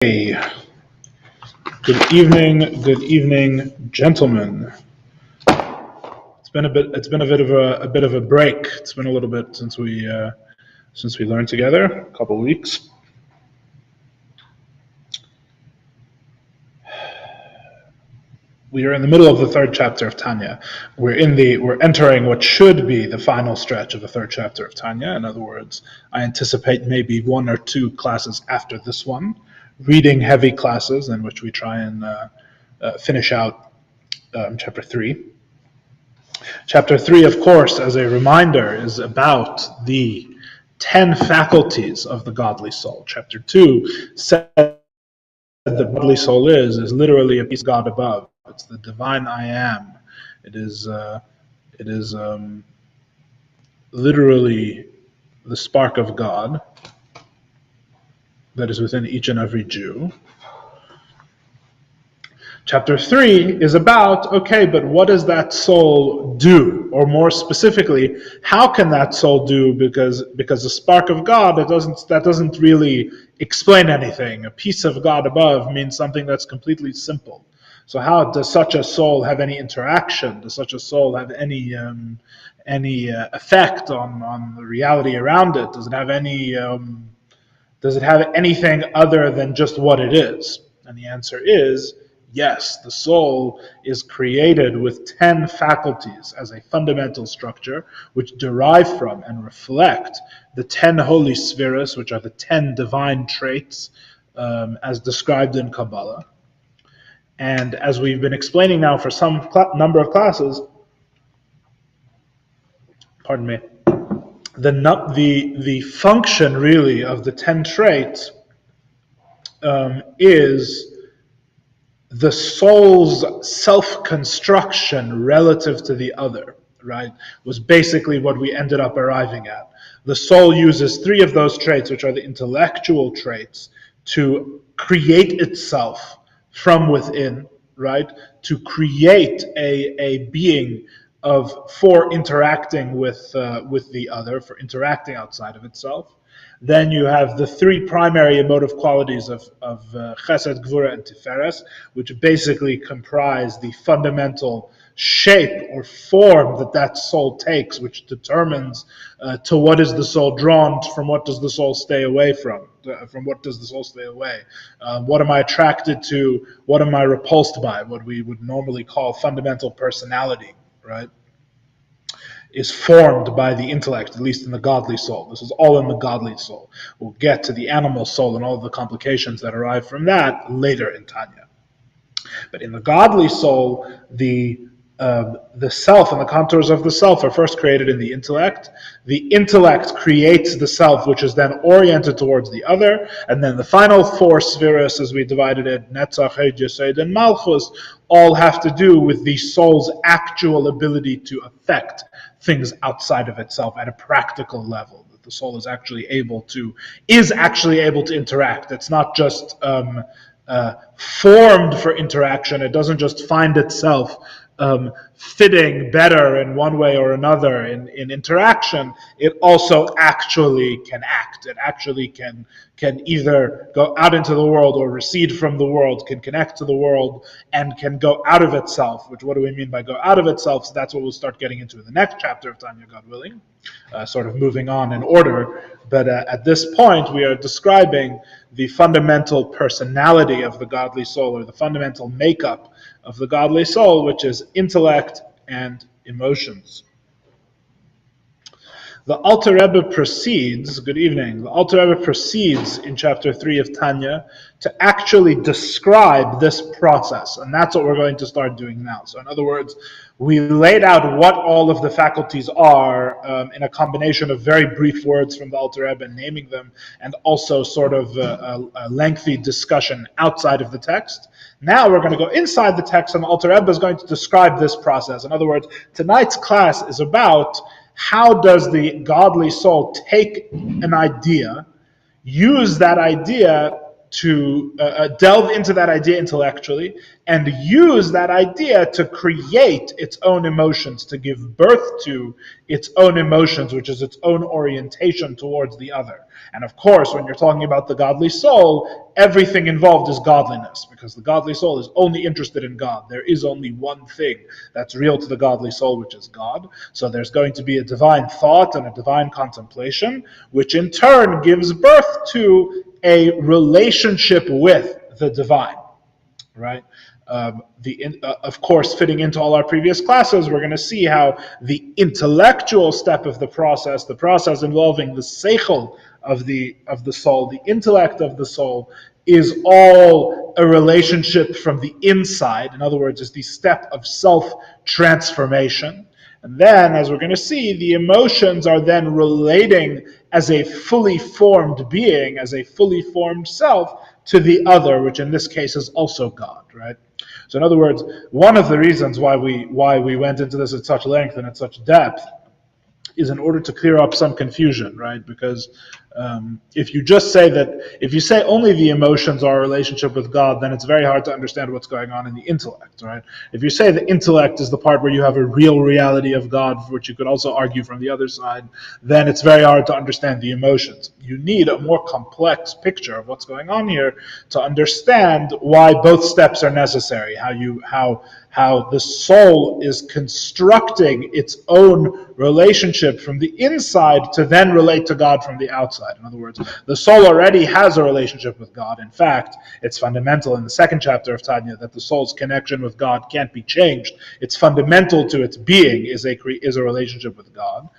Good evening, gentlemen. It's been a bit of a break. It's been a little bit since we learned together, a couple weeks. We are in the middle of the third chapter of Tanya. We're entering what should be the final stretch of the third chapter of Tanya. In other words, I anticipate maybe one or two classes after this one, reading heavy classes in which we try and finish out chapter 3. Chapter 3, of course, as a reminder, is about the 10 faculties of the godly soul. Chapter 2 said the godly soul is literally a piece of God above. It's the divine I am. It is literally the spark of God that is within each and every Jew. Chapter 3 is about, okay, but what does that soul do? Or more specifically, how can that soul do? Because the spark of God, that doesn't really explain anything. A piece of God above means something that's completely simple. So how does such a soul have any interaction? Does such a soul have any effect on the reality around it? Does it have anything other than just what it is? And the answer is yes. The soul is created with 10 faculties as a fundamental structure, which derive from and reflect the 10 holy spheres, which are the 10 divine traits as described in Kabbalah. And as we've been explaining now for some number of classes, the function really of the 10 traits is the soul's self-construction relative to the other, right? Was basically what we ended up arriving at. The soul uses 3 of those traits, which are the intellectual traits, to create itself from within, right? To create a being for interacting with the other, for interacting outside of itself. Then you have the 3 primary emotive qualities of Chesed, Gvura, and Tiferes, which basically comprise the fundamental shape or form that soul takes, which determines to what is the soul drawn, from what does the soul stay away from what does the soul stay away. What am I attracted to? What am I repulsed by? What we would normally call fundamental personality, right? Is formed by the intellect, at least in the godly soul. This is all in the godly soul. We'll get to the animal soul and all of the complications that arise from that later in Tanya. But in the godly soul, the self and the contours of the self are first created in the intellect. The intellect creates the self, which is then oriented towards the other. And then the final 4 spheres, as we divided it, Netzach, Hod, Yesod, and Malchus, all have to do with the soul's actual ability to affect things outside of itself at a practical level. That the soul is actually able to interact. It's not just formed for interaction. It doesn't just find itself fitting better in one way or another in interaction. It also actually can act. It actually can either go out into the world or recede from the world, can connect to the world, and can go out of itself. Which, what do we mean by go out of itself? So that's what we'll start getting into in the next chapter of Tanya, God willing, sort of moving on in order. But at this point, we are describing the fundamental personality of the godly soul, or the fundamental makeup of the godly soul, which is intellect and emotions. The Alter Rebbe proceeds, good evening, the Alter Rebbe proceeds in chapter 3 of Tanya to actually describe this process, and that's what we're going to start doing now. So in other words, we laid out what all of the faculties are in a combination of very brief words from the Alter Rebbe naming them, and also sort of a lengthy discussion outside of the text. Now we're going to go inside the text, and the Alter Rebbe is going to describe this process. In other words, tonight's class is about how does the godly soul take an idea, use that idea to delve into that idea intellectually and use that idea to create its own emotions, to give birth to its own emotions, which is its own orientation towards the other. And of course, when you're talking about the godly soul, everything involved is godliness, because the godly soul is only interested in God. There is only one thing that's real to the godly soul, which is God. So there's going to be a divine thought and a divine contemplation, which in turn gives birth to a relationship with the divine, right? Of course, fitting into all our previous classes, we're going to see how the intellectual step of the process involving the seichel of the soul, the intellect of the soul, is all a relationship from the inside. In other words, is the step of self-transformation. And then, as we're going to see, the emotions are then relating as a fully formed being, as a fully formed self, to the other, which in this case is also God, right? So in other words, one of the reasons why we went into this at such length and at such depth is in order to clear up some confusion, right? Because if you say only the emotions are a relationship with God, then it's very hard to understand what's going on in the intellect, right? If you say the intellect is the part where you have a real reality of God, which you could also argue from the other side, then it's very hard to understand the emotions. You need a more complex picture of what's going on here to understand why both steps are necessary, how the soul is constructing its own relationship from the inside to then relate to God from the outside. In other words, the soul already has a relationship with God. In fact, it's fundamental in the second chapter of Tanya that the soul's connection with God can't be changed. It's fundamental to its being is a relationship with God.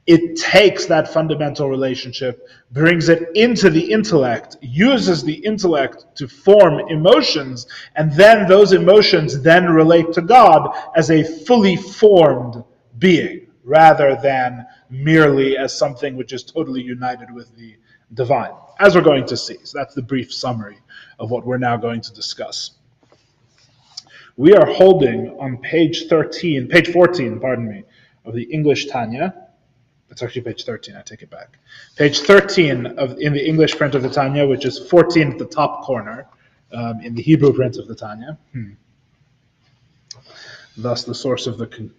It takes that fundamental relationship, brings it into the intellect, uses the intellect to form emotions, and then those emotions then relate to God as a fully formed being, rather than merely as something which is totally united with the divine, as we're going to see. So that's the brief summary of what we're now going to discuss. We are holding on page 14, of the English Tanya. It's actually page 13, I take it back. Page 13 in the English print of the Tanya, which is 14 at the top corner in the Hebrew print of the Tanya. Thus the source of the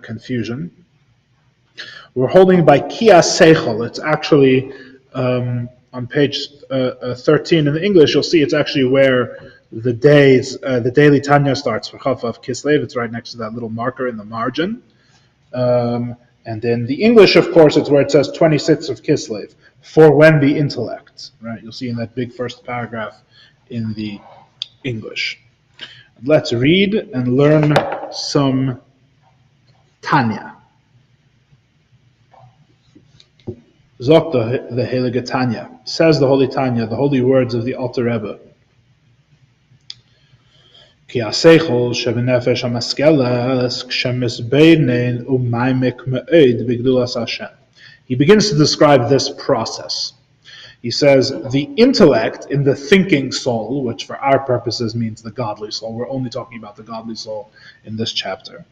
confusion. We're holding by Kia Seichel. It's actually on page 13 in the English. You'll see it's actually where the daily Tanya starts for Chaf of Kislev. It's right next to that little marker in the margin. And in the English, of course, it's where it says 26th of Kislev, for when the intellect, right? You'll see in that big first paragraph in the English. Let's read and learn some Tanya. Zok the Heilige Tanya, says the Holy Tanya, the holy words of the Alter Rebbe. Ki ha-seichel shebenefesh ha-maskeles kshemisbeinen u'maymek me'ed b'gdulas Hashem. He begins to describe this process. He says, the intellect in the thinking soul, which for our purposes means the godly soul, we're only talking about the godly soul in this chapter.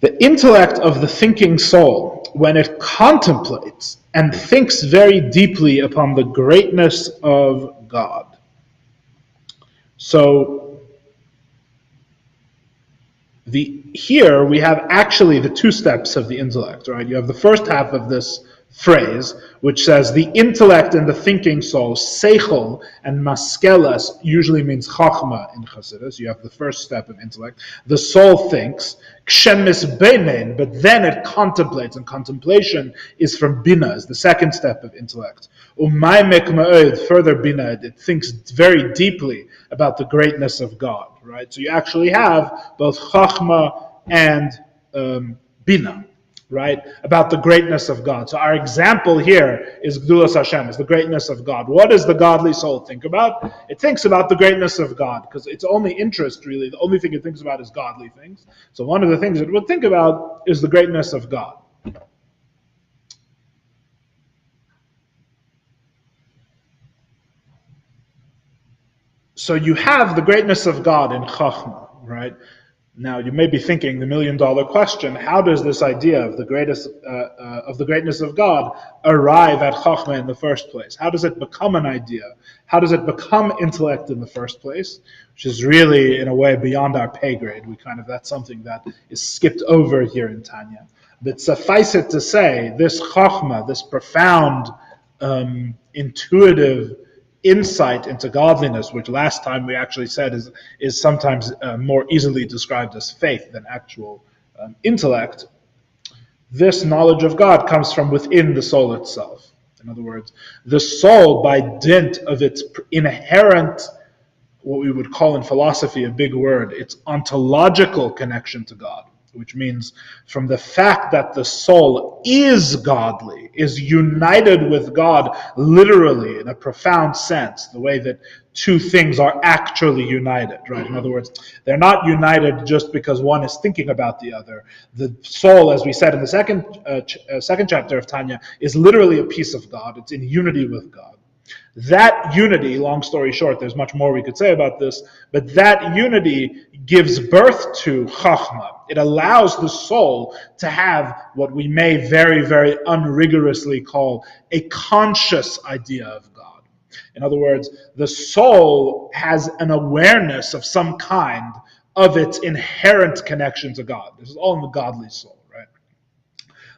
The intellect of the thinking soul, when it contemplates and thinks very deeply upon the greatness of God. So, here we have actually the two steps of the intellect, right? You have the first half of this phrase, which says the intellect and the thinking soul, seichel and maskeles, usually means chachma in Chassidus. You have the first step of intellect. The soul thinks, kshemis beinen, but then it contemplates, and contemplation is from bina, is the second step of intellect. Umaymek ma'od, further bina, it thinks very deeply about the greatness of God, right? So you actually have both chachma and bina, right, about the greatness of God. So our example here is Gdulas Hashem, is the greatness of God. What does the godly soul think about? It thinks about the greatness of God, because its only interest, really, the only thing it thinks about is godly things. So one of the things it would think about is the greatness of God. So you have the greatness of God in Chachma, right? Now, you may be thinking the million-dollar question: how does this idea of the greatness of God arrive at Chachma in the first place? How does it become an idea? How does it become intellect in the first place? Which is really, in a way, beyond our pay grade. That's something that is skipped over here in Tanya. But suffice it to say, this Chachma, this profound, intuitive insight into godliness, which last time we actually said is sometimes more easily described as faith than actual intellect. This knowledge of God comes from within the soul itself. In other words, the soul, by dint of its inherent, what we would call in philosophy a big word, its ontological connection to God, which means from the fact that the soul is godly, is united with God literally in a profound sense, the way that two things are actually united, right? In other words, they're not united just because one is thinking about the other. The soul, as we said in the second chapter of Tanya, is literally a piece of God. It's in unity with God. That unity, long story short, there's much more we could say about this, but that unity gives birth to Chachma. It allows the soul to have what we may very, very unrigorously call a conscious idea of God. In other words, the soul has an awareness of some kind of its inherent connection to God. This is all in the godly soul.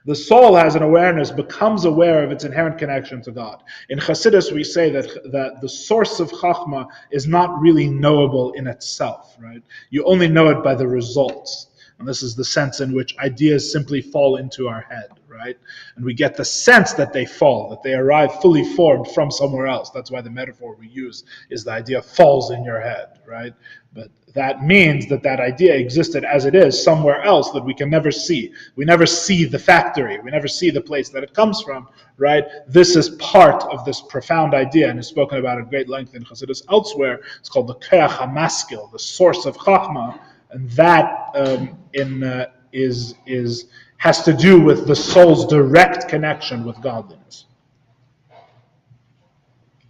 The soul has an awareness, becomes aware of its inherent connection to God. In Chassidus, we say that the source of Chachma is not really knowable in itself, right? You only know it by the results. And this is the sense in which ideas simply fall into our head, right? And we get the sense that they fall, that they arrive fully formed from somewhere else. That's why the metaphor we use is the idea falls in your head, right? But that means that idea existed as it is somewhere else that we can never see. We never see the factory. We never see the place that it comes from, right? This is part of this profound idea, and is spoken about at great length in Chassidus elsewhere. It's called the Keach HaMaskil, the source of Chachma, and that has to do with the soul's direct connection with godliness.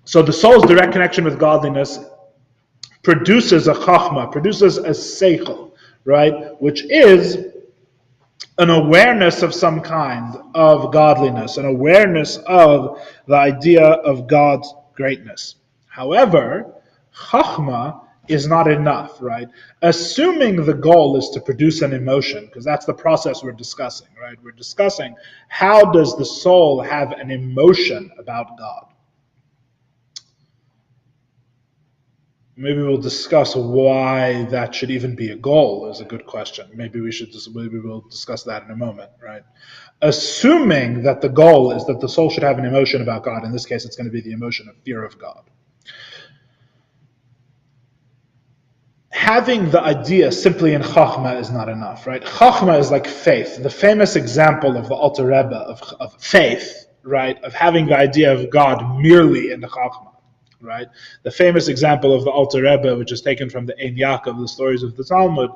So the soul's direct connection with godliness produces a chachma, produces a seichel, right? Which is an awareness of some kind of godliness, an awareness of the idea of God's greatness. However, chachma is not enough, right? Assuming the goal is to produce an emotion, because that's the process we're discussing, right? We're discussing how does the soul have an emotion about God. Maybe we'll discuss why that should even be a goal is a good question. Maybe we'll discuss that in a moment, right? Assuming that the goal is that the soul should have an emotion about God, in this case it's going to be the emotion of fear of God. Having the idea simply in Chachma is not enough, right? Chachma is like faith. The famous example of the Alter Rebbe of faith, right? Of having the idea of God merely in the Chachma. Right, the famous example of the Alter Rebbe, which is taken from the Ein Yaakov, the stories of the Talmud,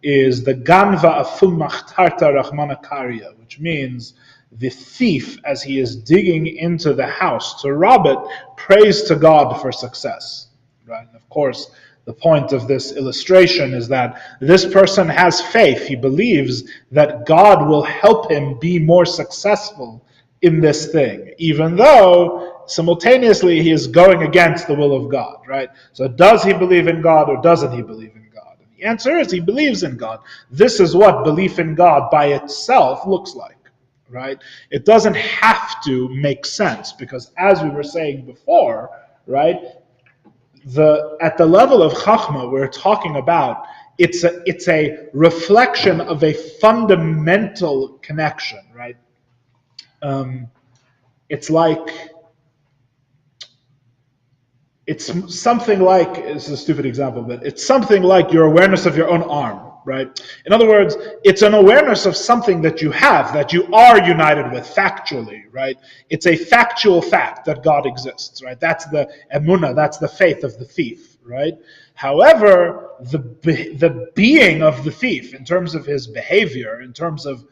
is the Ganva Aful Machtarta Rachmana Karya, which means the thief, as he is digging into the house to rob it, prays to God for success. Right, and of course, the point of this illustration is that this person has faith. He believes that God will help him be more successful in this thing, even though simultaneously he is going against the will of God, right? So does he believe in God or doesn't he believe in God? And the answer is he believes in God. This is what belief in God by itself looks like, right? It doesn't have to make sense, because as we were saying before, right, at the level of Chachma we're talking about, it's a reflection of a fundamental connection, right? It's something like, it's a stupid example, but it's something like your awareness of your own arm, right? In other words, it's an awareness of something that you have, that you are united with factually, right? It's a factual fact that God exists, right? That's the emunah, that's the faith of the thief, right? However, the being of the thief, in terms of his behavior, in terms of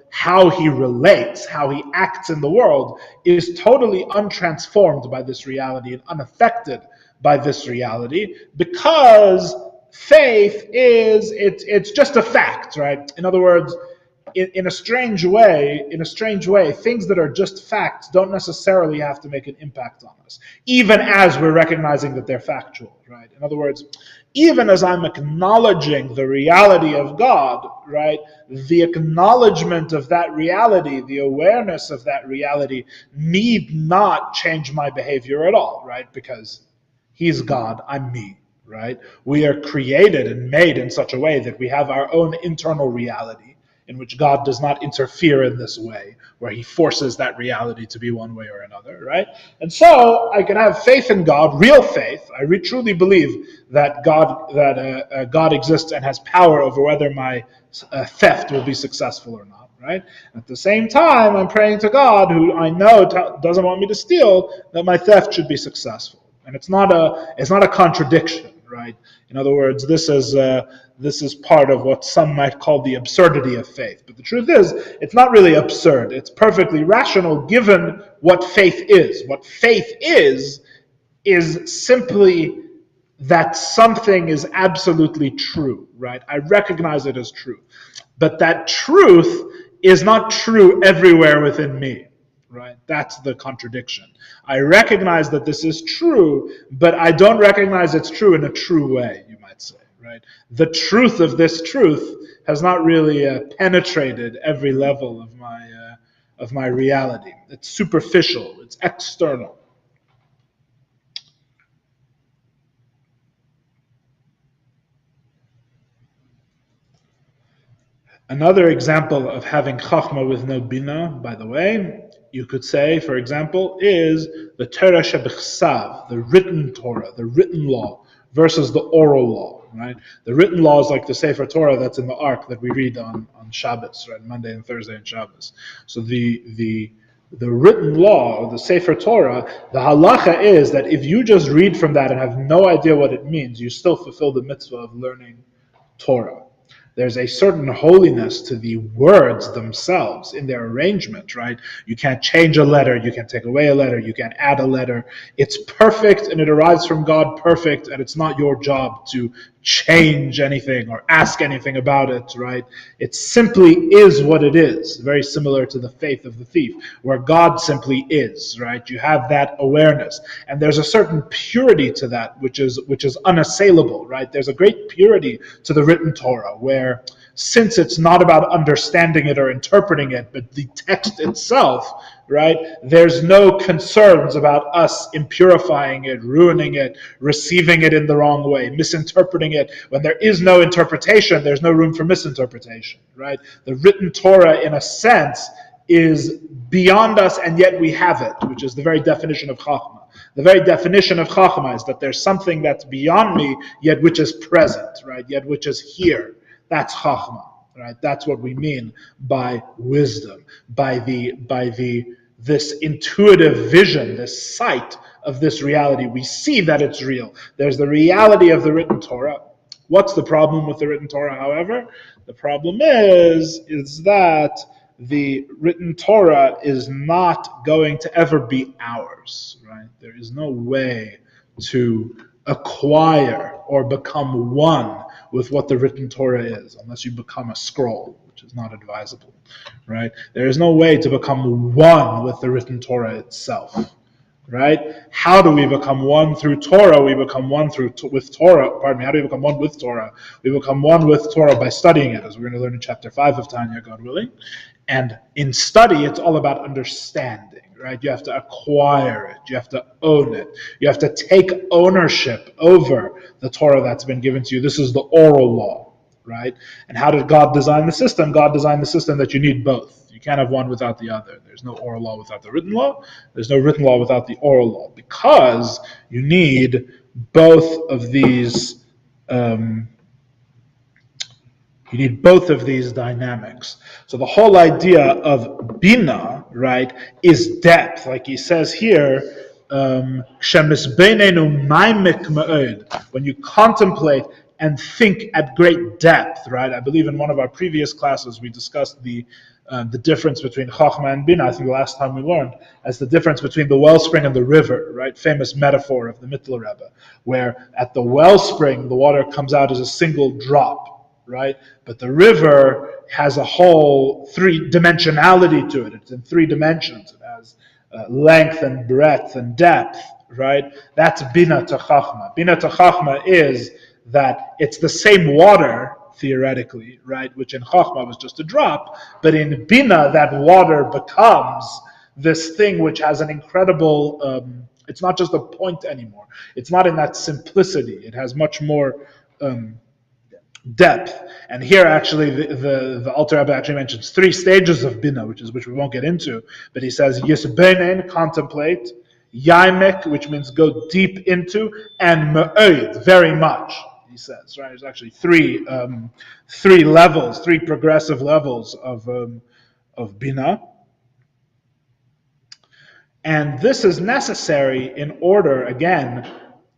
how he relates, how he acts in the world, is totally untransformed by this reality and unaffected by this reality, because faith is, it's just a fact, right? In other words, in a strange way, things that are just facts don't necessarily have to make an impact on us, even as we're recognizing that they're factual, right? In other words, even as I'm acknowledging the reality of God, right, the acknowledgement of that reality, the awareness of that reality need not change my behavior at all, right? Because He's God, I'm me, right? We are created and made in such a way that we have our own internal reality, in which God does not interfere in this way, where He forces that reality to be one way or another, right? And so I can have faith in God, real faith. I truly believe that God exists and has power over whether my theft will be successful or not, right? At the same time, I'm praying to God, who I know doesn't want me to steal, that my theft should be successful. And it's not a contradiction, right? In other words, this is part of what some might call the absurdity of faith. But the truth is, it's not really absurd. It's perfectly rational given what faith is. What faith is simply that something is absolutely true, right? I recognize it as true. But that truth is not true everywhere within me. Right? That's the contradiction. I recognize that this is true, but I don't recognize it's true in a true way, you might say, right? The truth of this truth has not really penetrated every level of my reality. It's superficial, it's external. Another example of having chachma with no bina, by the way, you could say, for example, is the Torah shebechsav, the written Torah, the written law, versus the oral law, right? The written law is like the Sefer Torah that's in the Ark that we read on Shabbos, right? Monday and Thursday and Shabbos. So the written law, or the Sefer Torah, the halacha is that if you just read from that and have no idea what it means, you still fulfill the mitzvah of learning Torah. There's a certain holiness to the words themselves in their arrangement, right? You can't change a letter, you can take away a letter, you can add a letter. It's perfect and it arrives from God perfect, and it's not your job to change anything or ask anything about it, right? It simply is what it is, very similar to the faith of the thief, where God simply is, right? You have that awareness. And there's a certain purity to that, which is unassailable, right? There's a great purity to the written Torah, where since it's not about understanding it or interpreting it, but the text itself, right? There's no concerns about us impurifying it, ruining it, receiving it in the wrong way, misinterpreting it. When there is no interpretation, there's no room for misinterpretation, right? The written Torah, in a sense, is beyond us, and yet we have it, which is the very definition of Chachma. The very definition of Chachma is that there's something that's beyond me, yet which is present, right? Yet which is here. That's Chachma, right? That's what we mean by wisdom, by this intuitive vision, this sight of this reality. We see that it's real. There's the reality of the written Torah. What's the problem with the written Torah, however? The problem is that the written Torah is not going to ever be ours, right? There is no way to acquire or become one with what the written Torah is, unless you become a scroll, which is not advisable, right? There is no way to become one with the written Torah itself, right? How do we become one through Torah? We become one with Torah. Pardon me. How do we become one with Torah? We become one with Torah by studying it, as we're going to learn in chapter 5 of Tanya, God willing. And in study, it's all about understanding, right? You have to acquire it. You have to own it. You have to take ownership over the Torah that's been given to you. This is the oral law, right? And how did God design the system? God designed the system that you need both. You can't have one without the other. There's no oral law without the written law. There's no written law without the oral law, because you need both of these. You need both of these dynamics. So the whole idea of bina, right, is depth. Like he says here, when you contemplate and think at great depth, right? I believe in one of our previous classes we discussed the difference between Chachma and Bina. I think the last time we learned as the difference between the wellspring and the river, right? Famous metaphor of the Mittler Rebbe, where at the wellspring the water comes out as a single drop, right? But the river has a whole three-dimensionality to it. It's in three dimensions. It has length and breadth and depth, right? That's Bina to Chachma. Bina to Chachma is that it's the same water, theoretically, right, which in Chachma was just a drop, but in Bina, that water becomes this thing which has an incredible, it's not just a point anymore. It's not in that simplicity. It has much more depth. And here, actually, the Alter Rebbe actually mentions three stages of Bina, which we won't get into, but he says, Yisbeinen, contemplate, Yaimek, which means go deep into, and Me'oid, very much. He says, right? There's actually three levels, three progressive levels of Bina. And this is necessary in order, again,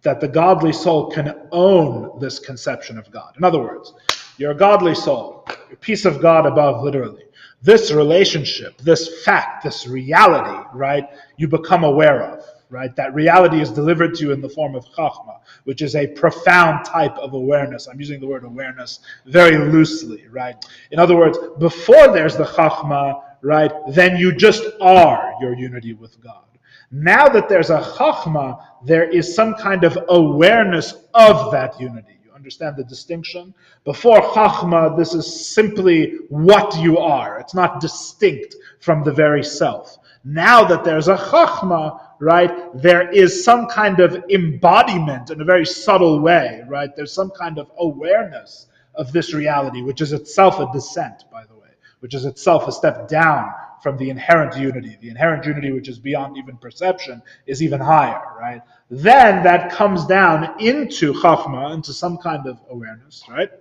that the godly soul can own this conception of God. In other words, you're a godly soul, you're a piece of God above, literally. This relationship, this fact, this reality, right, you become aware of. Right? That reality is delivered to you in the form of Chachma, which is a profound type of awareness. I'm using the word awareness very loosely, right? In other words, before there's the Chachma, right, then you just are your unity with God. Now that there's a Chachma, there is some kind of awareness of that unity. You understand the distinction? Before Chachma, this is simply what you are. It's not distinct from the very self. Now that there's a Chachma, right, there is some kind of embodiment in a very subtle way, right? There's some kind of awareness of this reality, which is itself a descent, by the way, which is itself a step down from the inherent unity. The inherent unity, which is beyond even perception, is even higher, right? Then that comes down into Chachma, into some kind of awareness, right?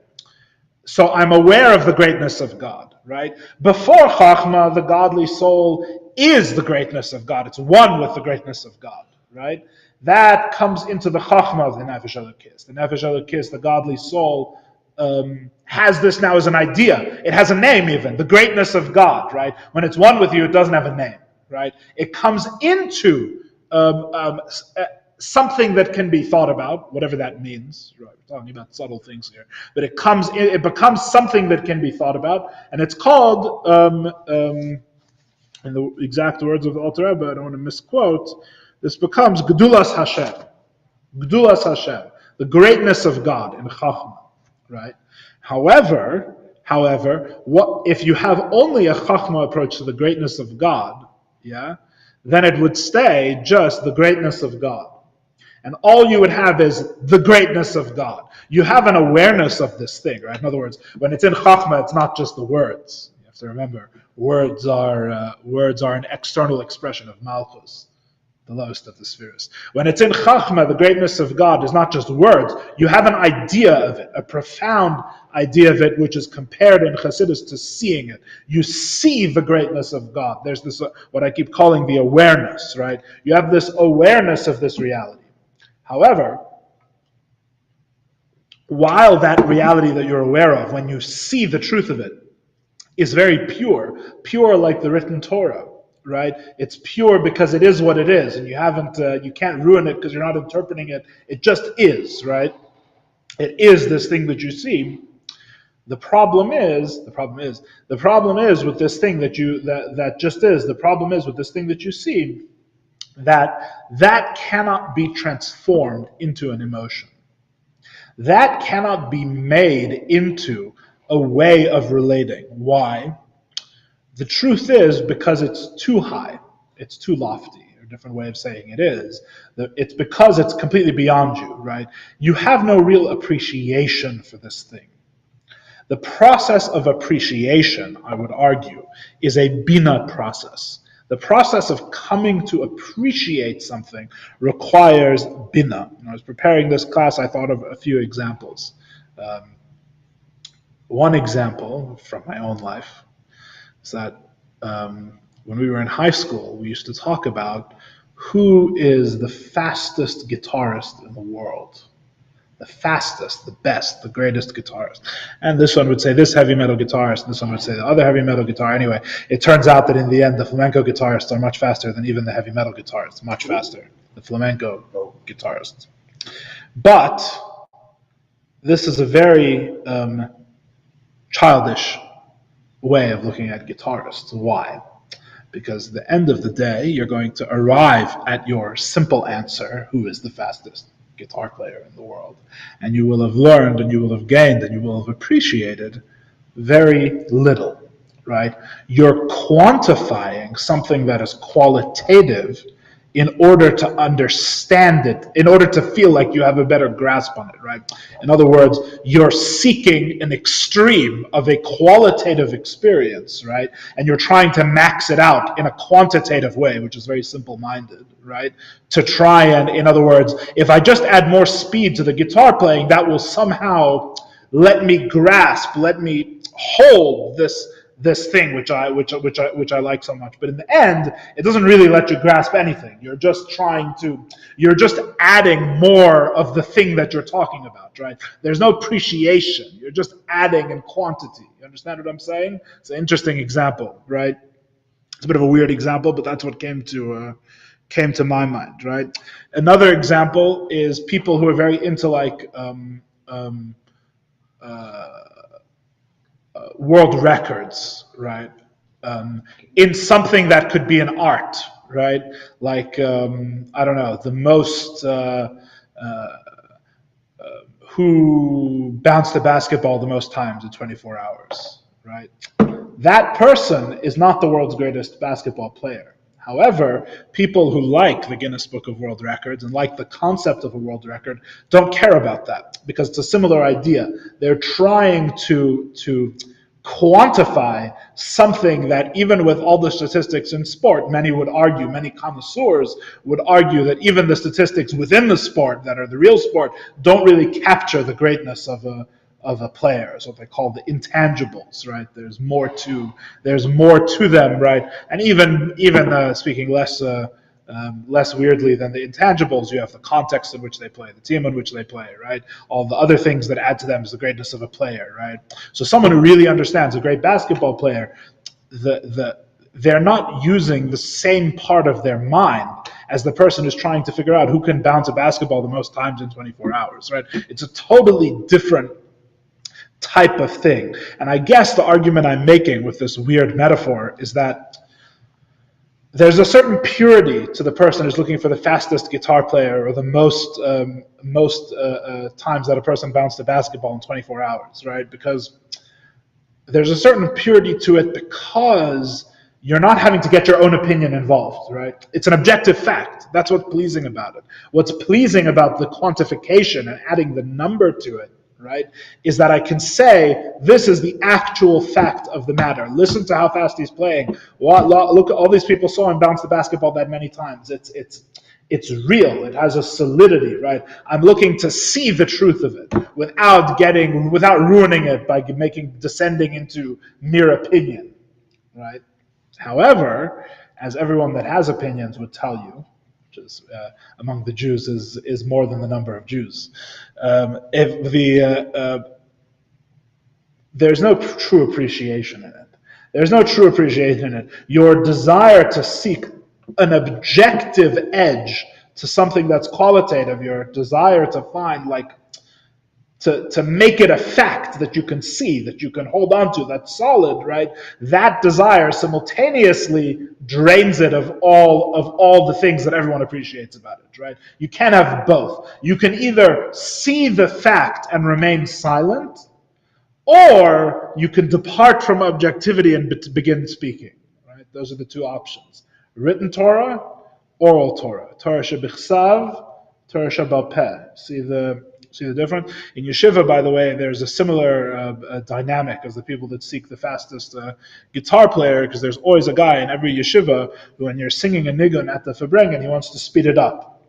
So I'm aware of the greatness of God, right? Before Chachma, the godly soul is the greatness of God. It's one with the greatness of God, right? That comes into the Chachma of the Nefesh Elokis. The Nefesh Elokis, the godly soul, has this now as an idea. It has a name even, the greatness of God, right? When it's one with you, it doesn't have a name, right? It comes into something that can be thought about, whatever that means. Right, we're talking about subtle things here, but it becomes something that can be thought about, and it's called, in the exact words of the Alter Rebbe, I don't want to misquote, this becomes Gedulas Hashem. Gedulas Hashem, the greatness of God in Chachma, right? However, what if you have only a Chachma approach to the greatness of God, yeah, then it would stay just the greatness of God. And all you would have is the greatness of God. You have an awareness of this thing, right? In other words, when it's in Chachma, it's not just the words. You have to remember, words are an external expression of Malchus, the lowest of the spheres. When it's in Chachma, the greatness of God is not just words. You have an idea of it, a profound idea of it, which is compared in Chassidus to seeing it. You see the greatness of God. There's this, what I keep calling the awareness, right? You have this awareness of this reality. However, while that reality that you're aware of, when you see the truth of it, is very pure like the written Torah, right? It's pure because it is what it is, and you can't ruin it because you're not interpreting it. It just is, right? It is this thing that you see. The problem is with this thing that just is. The problem is with this thing that you see, that cannot be transformed into an emotion. That cannot be made into a way of relating. Why? The truth is because it's too high, it's too lofty. A different way of saying it is, it's because it's completely beyond you, right? You have no real appreciation for this thing. The process of appreciation, I would argue, is a bina process. The process of coming to appreciate something requires bina. When I was preparing this class, I thought of a few examples. One example from my own life is that when we were in high school, we used to talk about who is the fastest guitarist in the world. the fastest, the best, the greatest guitarist. And this one would say this heavy metal guitarist, and this one would say the other heavy metal guitar. Anyway, it turns out that in the end, the flamenco guitarists are much faster than even the heavy metal guitarists, much faster, the flamenco guitarists. But this is a very childish way of looking at guitarists. Why? Because at the end of the day, you're going to arrive at your simple answer, who is the fastest guitar player in the world. And you will have learned, and you will have gained, and you will have appreciated very little, right? You're quantifying something that is qualitative in order to understand it, in order to feel like you have a better grasp on it, right? In other words, you're seeking an extreme of a qualitative experience, right? And you're trying to max it out in a quantitative way, which is very simple-minded, right? To try and, in other words, if I just add more speed to the guitar playing, that will somehow let me grasp, let me hold this thing which I like so much. But in the end, it doesn't really let you grasp anything. You're just adding more of the thing that you're talking about, right? There's no appreciation. You're just adding in quantity. You understand what I'm saying? It's an interesting example, right? It's a bit of a weird example, but that's what came to my mind, right? Another example is people who are very into world records, right? In something that could be an art, right? Like, I don't know, the most, who bounced the basketball the most times in 24 hours, right? That person is not the world's greatest basketball player. However, people who like the Guinness Book of World Records and like the concept of a world record don't care about that, because it's a similar idea. They're trying to quantify something that, even with all the statistics in sport, many connoisseurs would argue that even the statistics within the sport that are the real sport don't really capture the greatness of a player. So what they call the intangibles, right? There's more to them, right? And even speaking less weirdly than the intangibles, you have the context in which they play, the team in which they play, right? All the other things that add to them is the greatness of a player, right? So someone who really understands, a great basketball player, they're not using the same part of their mind as the person who's trying to figure out who can bounce a basketball the most times in 24 hours, right? It's a totally different type of thing. And I guess the argument I'm making with this weird metaphor is that there's a certain purity to the person who's looking for the fastest guitar player or the most times that a person bounced a basketball in 24 hours, right? Because there's a certain purity to it because you're not having to get your own opinion involved, right? It's an objective fact. That's what's pleasing about it. What's pleasing about the quantification and adding the number to it, right, is that I can say, this is the actual fact of the matter. Listen to how fast he's playing. Look, all these people saw him bounce the basketball that many times. It's real. It has a solidity, right? I'm looking to see the truth of it without ruining it by descending into mere opinion, right? However, as everyone that has opinions would tell you, which is among the Jews is more than the number of Jews. There's no true appreciation in it. There's no true appreciation in it. Your desire to seek an objective edge to something that's qualitative, your desire to find to make it a fact that you can see, that you can hold on to, that's solid, right? That desire simultaneously drains it of all the things that everyone appreciates about it, right? You can't have both. You can either see the fact and remain silent, or you can depart from objectivity and begin speaking, right? Those are the two options. Written Torah, oral Torah. Torah shebichsav, Torah shebal peh. See the difference? In yeshiva, by the way, there's a similar dynamic of the people that seek the fastest guitar player, because there's always a guy in every yeshiva who, when you're singing a nigun at the farbrengen, he wants to speed it up,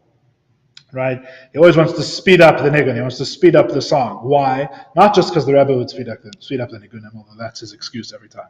right? He always wants to speed up the nigun. He wants to speed up the song. Why? Not just because the Rebbe would speed up the nigunim, although that's his excuse every time.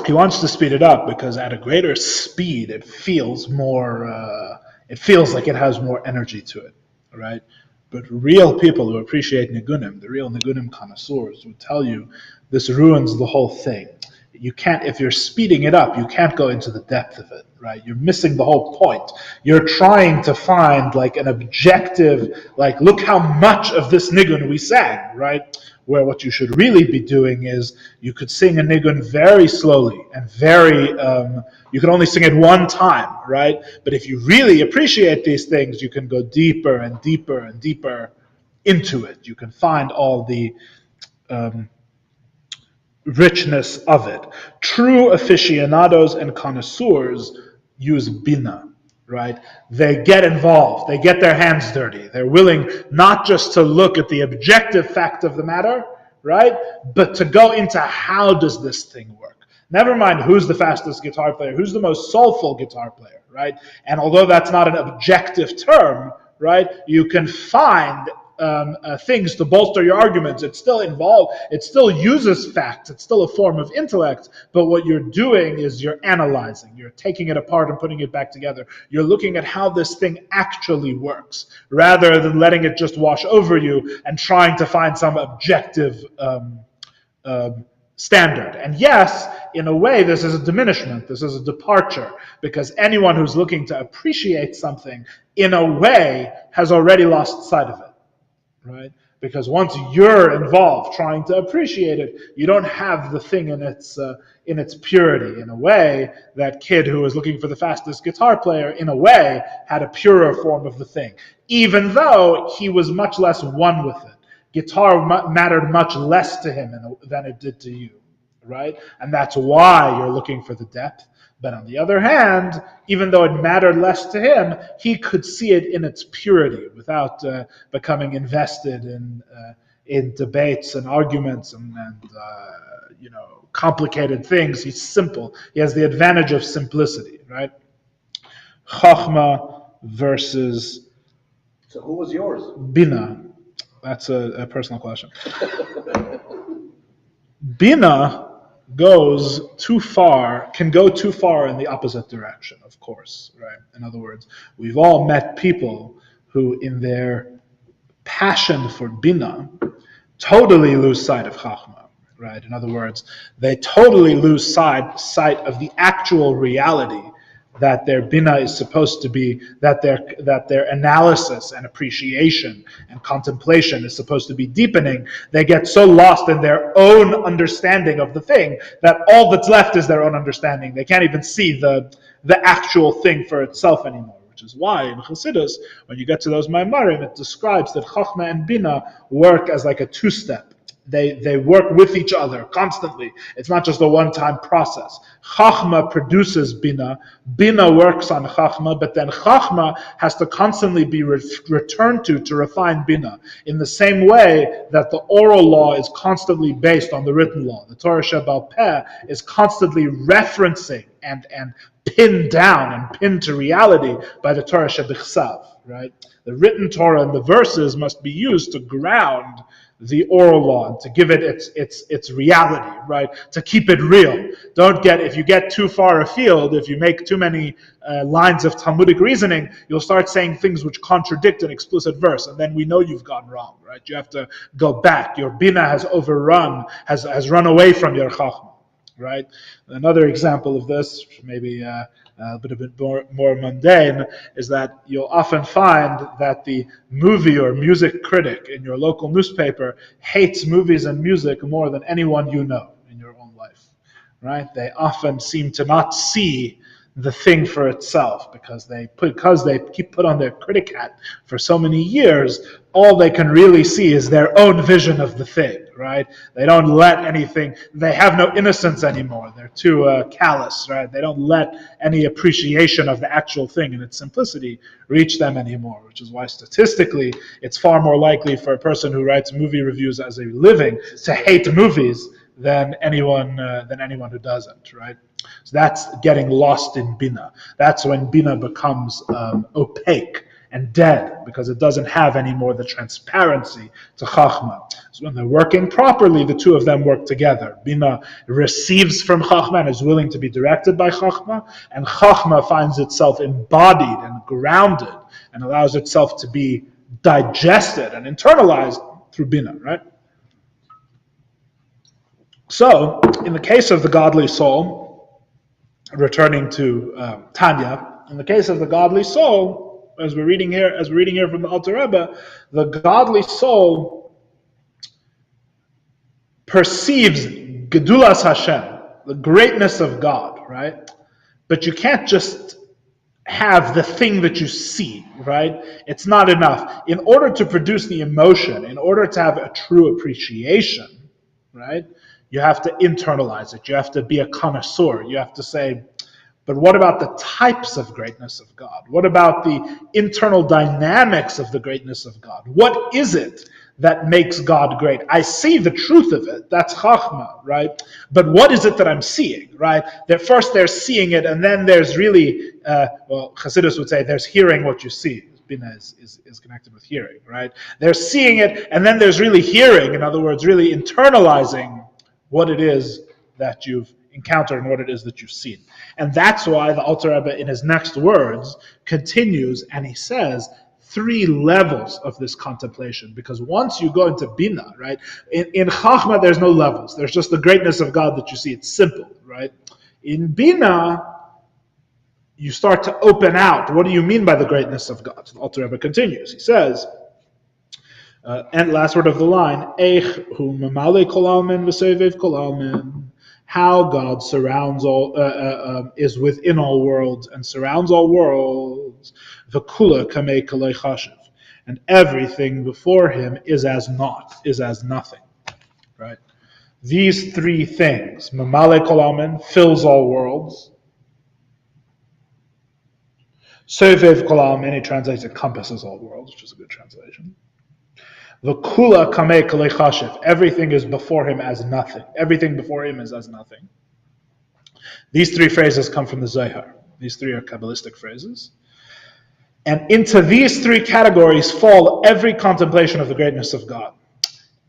He wants to speed it up because at a greater speed, it feels more It feels like it has more energy to it, right? But real people who appreciate nigunim, the real nigunim connoisseurs, would tell you this ruins the whole thing. You can't, if you're speeding it up, you can't go into the depth of it, right? You're missing the whole point. You're trying to find like an objective, like, look how much of this nigun we sang, right? Where what you should really be doing is you could sing a nigun very slowly and very, you can only sing it one time, right? But if you really appreciate these things, you can go deeper and deeper and deeper into it. You can find all the richness of it. True aficionados and connoisseurs use bina, right? They get involved. They get their hands dirty. They're willing not just to look at the objective fact of the matter, right? But to go into how does this thing work. Never mind who's the fastest guitar player, who's the most soulful guitar player, right? And although that's not an objective term, right, you can find things to bolster your arguments. It's still involved, it still uses facts, it's still a form of intellect, but what you're doing is you're analyzing, you're taking it apart and putting it back together. You're looking at how this thing actually works, rather than letting it just wash over you and trying to find some objective standard. And yes, in a way, this is a diminishment, this is a departure, because anyone who's looking to appreciate something, in a way, has already lost sight of it. Right? Because once you're involved trying to appreciate it, you don't have the thing in its purity. In a way, that kid who was looking for the fastest guitar player, in a way, had a purer form of the thing, even though he was much less one with it. Guitar mattered much less to him than it did to you, right? And that's why you're looking for the depth. But on the other hand, even though it mattered less to him, he could see it in its purity without becoming invested in debates and arguments and complicated things. He's simple. He has the advantage of simplicity, right? Chachma versus. So who was yours? Bina. That's a personal question. Bina can go too far in the opposite direction, of course, right? In other words, we've all met people who, in their passion for bina, totally lose sight of chachma, right? In other words, they totally lose sight of the actual reality that their bina is supposed to be, that their analysis and appreciation and contemplation is supposed to be deepening. They get so lost in their own understanding of the thing that all that's left is their own understanding. They can't even see the actual thing for itself anymore. Which is why in Chassidus, when you get to those Maimarim, it describes that Chachma and Bina work as like a two-step. They work with each other constantly. It's not just a one-time process. Chachma produces Bina. Bina works on Chachma, but then Chachma has to constantly be returned to refine Bina. In the same way that the oral law is constantly based on the written law. The Torah Sheba'al Peh is constantly referencing and pinned down and pinned to reality by the Torah Shebichsav, right? The written Torah and the verses must be used to ground the oral law, and to give it its reality, right? To keep it real. If you get too far afield, if you make too many lines of Talmudic reasoning, you'll start saying things which contradict an explicit verse, and then we know you've gone wrong, right? You have to go back. Your bina has run away from your chachma, right? Another example of this, maybe a bit more mundane, is that you'll often find that the movie or music critic in your local newspaper hates movies and music more than anyone you know in your own life, right? They often seem to not see the thing for itself because they keep put on their critic hat for so many years. All they can really see is their own vision of the thing, right? They don't let anything, they have no innocence anymore. They're too callous, right? They don't let any appreciation of the actual thing and its simplicity reach them anymore, which is why statistically it's far more likely for a person who writes movie reviews as a living to hate movies than anyone who doesn't, right? So that's getting lost in bina. That's when bina becomes opaque and dead, because it doesn't have anymore the transparency to Chachma. So when they're working properly, the two of them work together. Bina receives from Chachma and is willing to be directed by Chachma, and Chachma finds itself embodied and grounded and allows itself to be digested and internalized through Bina, right? So, in the case of the godly soul, returning to Tanya, in the case of the godly soul, as we're reading here from the Alter Rebbe, the godly soul perceives Gedulas Hashem, the greatness of God, right? But you can't just have the thing that you see, right? It's not enough. In order to produce the emotion, in order to have a true appreciation, right, you have to internalize it. You have to be a connoisseur. You have to say, but what about the types of greatness of God? What about the internal dynamics of the greatness of God? What is it that makes God great? I see the truth of it. That's Chachma, right? But what is it that I'm seeing, right? That first there's seeing it, and then there's really, Chassidus would say there's hearing what you see. Bina is connected with hearing, right? There's seeing it, and then there's really hearing. In other words, really internalizing what it is that you've encountered and what it is that you've seen. And that's why the Alter Rebbe, in his next words, continues and he says 3 levels of this contemplation. Because once you go into Bina, right, in Chachma there's no levels. There's just the greatness of God that you see. It's simple, right? In Bina, you start to open out. What do you mean by the greatness of God? The Alter Rebbe continues. He says, and last word of the line, Eich hu mamale kol almin v'sevev kol almin. How God surrounds all, is within all worlds and surrounds all worlds. V'kula kamei kalei chashiv, and everything before Him is as naught, is as nothing. Right? These 3 things: mamale kol almin, fills all worlds. Sevev kol almin, he translates encompasses all worlds, which is a good translation. The kula kamei kalei chashiv. Everything is before Him as nothing. Everything before Him is as nothing. These 3 phrases come from the Zohar. These 3 are Kabbalistic phrases. And into these 3 categories fall every contemplation of the greatness of God.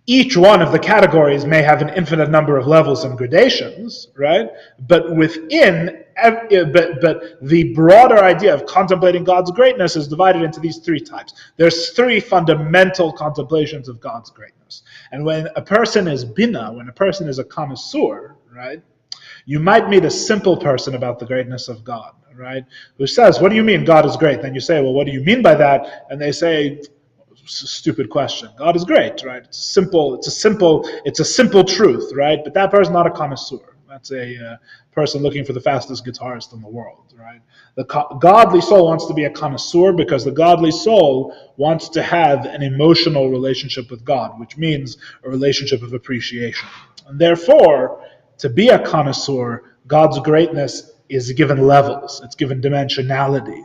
Each one of the categories may have an infinite number of levels and gradations, right? But within, but the broader idea of contemplating God's greatness is divided into these 3 types. There's 3 fundamental contemplations of God's greatness. And when a person is bina, when a person is a connoisseur, right, you might meet a simple person about the greatness of God, right, who says, what do you mean God is great? Then you say, well, what do you mean by that? And they say, stupid question. God is great, right? It's a simple truth, right? But that person's not a connoisseur. That's a person looking for the fastest guitarist in the world, right? The godly soul wants to be a connoisseur because the godly soul wants to have an emotional relationship with God, which means a relationship of appreciation. And therefore, to be a connoisseur, God's greatness is given levels. It's given dimensionality.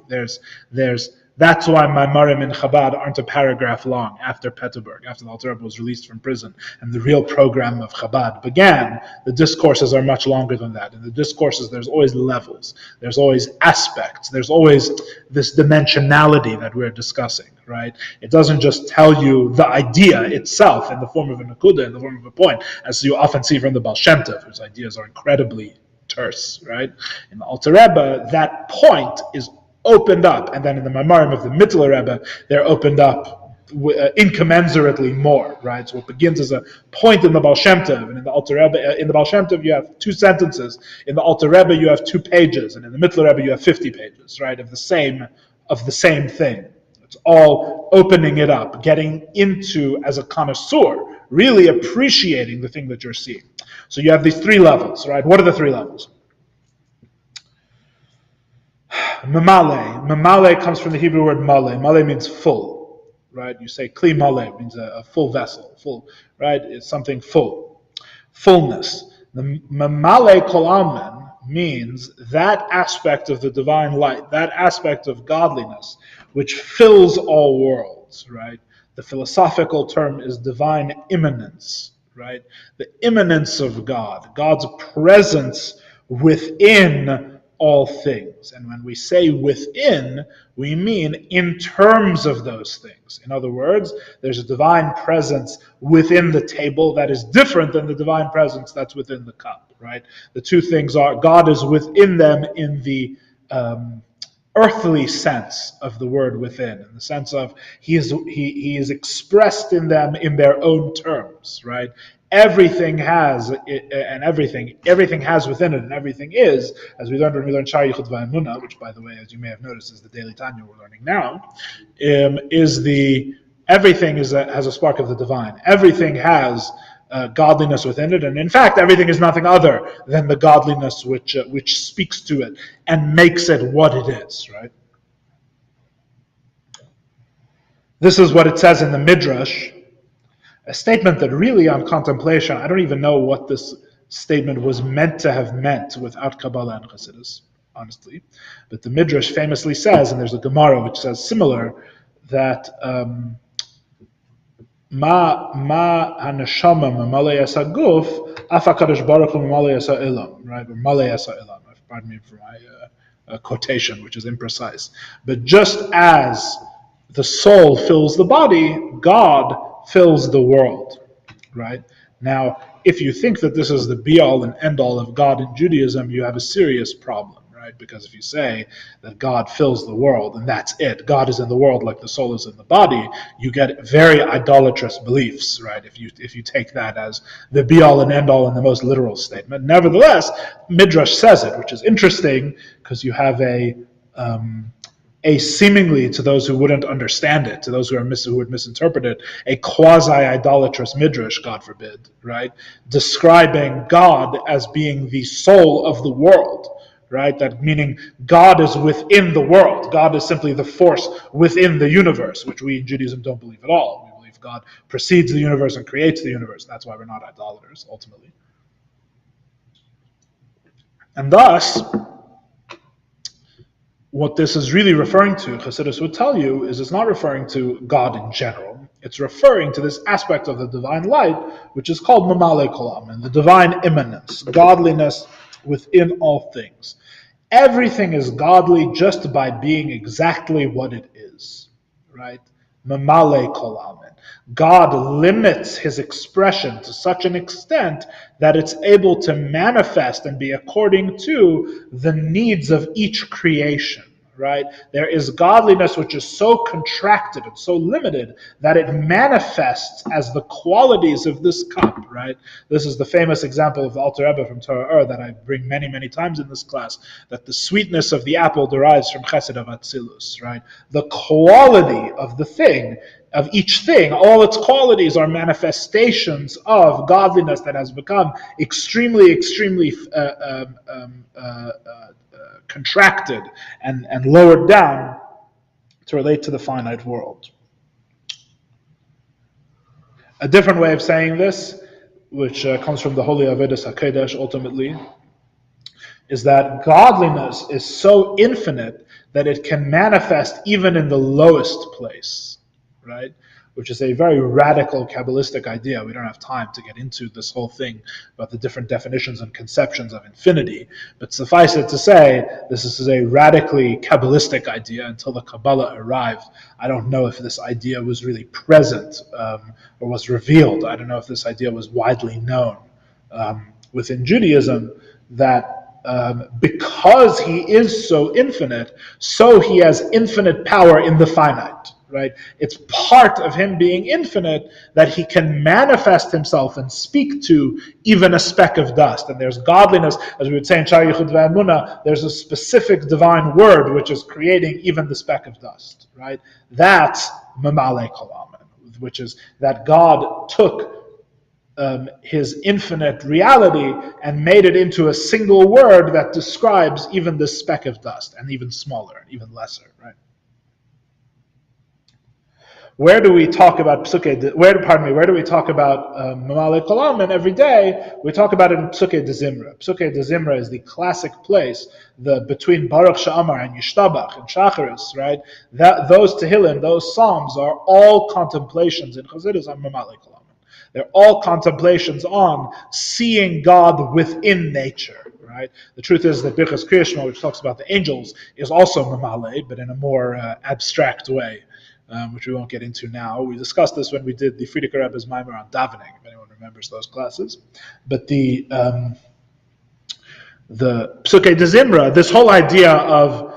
That's why my Marim in Chabad aren't a paragraph long after Peterburg, after the Alter Rebbe was released from prison, and the real program of Chabad began. The discourses are much longer than that. In the discourses, there's always levels, there's always aspects, there's always this dimensionality that we're discussing, right? It doesn't just tell you the idea itself in the form of a nakuda, in the form of a point, as you often see from the Baal Shem Tov, whose ideas are incredibly terse, right? In the Alter Rebbe, that point is opened up, and then in the Mamarim of the Mittler Rebbe, they're opened up incommensurately more, right? So it begins as a point in the Baal Shem Tov, and in the Alter Rebbe, in the Baal Shem Tov you have 2 sentences, in the Alter Rebbe you have 2 pages, and in the Mittler Rebbe you have 50 pages, right? Of the same thing. It's all opening it up, getting into, as a connoisseur, really appreciating the thing that you're seeing. So you have these 3 levels, right? What are the 3 levels? Mamale comes from the Hebrew word male. Male means full, right? You say kli male, means a full vessel, full, right? It's something full, fullness. The mamale kol almin means that aspect of the divine light, that aspect of godliness, which fills all worlds, right? The philosophical term is divine immanence, right? The immanence of God, God's presence within all things. And when we say within, we mean in terms of those things. In other words, there's a divine presence within the table that is different than the divine presence that's within the cup, right? The two things are, God is within them in the earthly sense of the word within, in the sense of he is expressed in them in their own terms, right? Everything has and everything has within it, and everything is, as we learned when we learned Shar Yichud V'Emunah, which, by the way, as you may have noticed, is the daily Tanya we're learning now, everything has a spark of the divine. Everything has godliness within it, and in fact, everything is nothing other than the godliness which speaks to it and makes it what it is, right? This is what it says in the Midrash, a statement that really, on contemplation, I don't even know what this statement was meant to have meant without Kabbalah and Chassidus, honestly. But the Midrash famously says, and there's a Gemara which says similar, that Ma haneshama mamalei asa guf, af HaKadosh Baruch Hu mamalei asa ilam, right? Or malei asa ilam. Pardon me for my quotation, which is imprecise. But just as the soul fills the body, God fills the world, right? Now, if you think that this is the be-all and end-all of God in Judaism, you have a serious problem, right? Because if you say that God fills the world and that's it, God is in the world like the soul is in the body, you get very idolatrous beliefs, right? If you take that as the be-all and end-all in the most literal statement. Nevertheless, Midrash says it, which is interesting because you have a seemingly, to those who wouldn't understand it, to those who would misinterpret it, a quasi-idolatrous midrash, God forbid, right? Describing God as being the soul of the world, right? That meaning God is within the world. God is simply the force within the universe, which we in Judaism don't believe at all. We believe God precedes the universe and creates the universe. That's why we're not idolaters, ultimately. And thus, what this is really referring to, Chassidus would tell you, is it's not referring to God in general. It's referring to this aspect of the divine light, which is called Mamale Kolam, and the divine immanence, godliness within all things. Everything is godly just by being exactly what it is, right? Mamale Kolam. God limits his expression to such an extent that it's able to manifest and be according to the needs of each creation, right? There is godliness which is so contracted and so limited that it manifests as the qualities of this cup, right? This is the famous example of the Alter Rebbe from Torah that I bring many, many times in this class, that the sweetness of the apple derives from Chesed of Atzilus, right? The quality of the thing, of each thing, all its qualities are manifestations of godliness that has become extremely contracted and lowered down to relate to the finite world. A different way of saying this, which comes from the Holy Avedis HaKodesh ultimately, is that godliness is so infinite that it can manifest even in the lowest place, right? Which is a very radical Kabbalistic idea. We don't have time to get into this whole thing about the different definitions and conceptions of infinity, but suffice it to say, this is a radically Kabbalistic idea. Until the Kabbalah arrived, I don't know if this idea was really present or was revealed. I don't know if this idea was widely known within Judaism, that because he is so infinite, so he has infinite power in the finite, right? It's part of him being infinite that he can manifest himself and speak to even a speck of dust. And there's godliness, as we would say in Shar Yichud V'Emunah, there's a specific divine word which is creating even the speck of dust, right? That's Mamale Kolam, which is that God took his infinite reality and made it into a single word that describes even the speck of dust, and even smaller, and even lesser, right? Where do we talk about where do we talk about Mamale Kolam? And every day we talk about it in Psukei de Zimra. Psukei de Zimra is the classic place between Baruch She'amar and Yishtabach and Shacharis, right? Those Tehillim, those Psalms are all contemplations in Chassidus on Mamale Kolam. They're all contemplations on seeing God within nature, right? The truth is that Birchas Kriya Shema, which talks about the angels, is also mamale, but in a more abstract way, which we won't get into now. We discussed this when we did the Frierdiker Rebbe's Maimer on davening, if anyone remembers those classes. But the Psukei de Zimra, this whole idea of,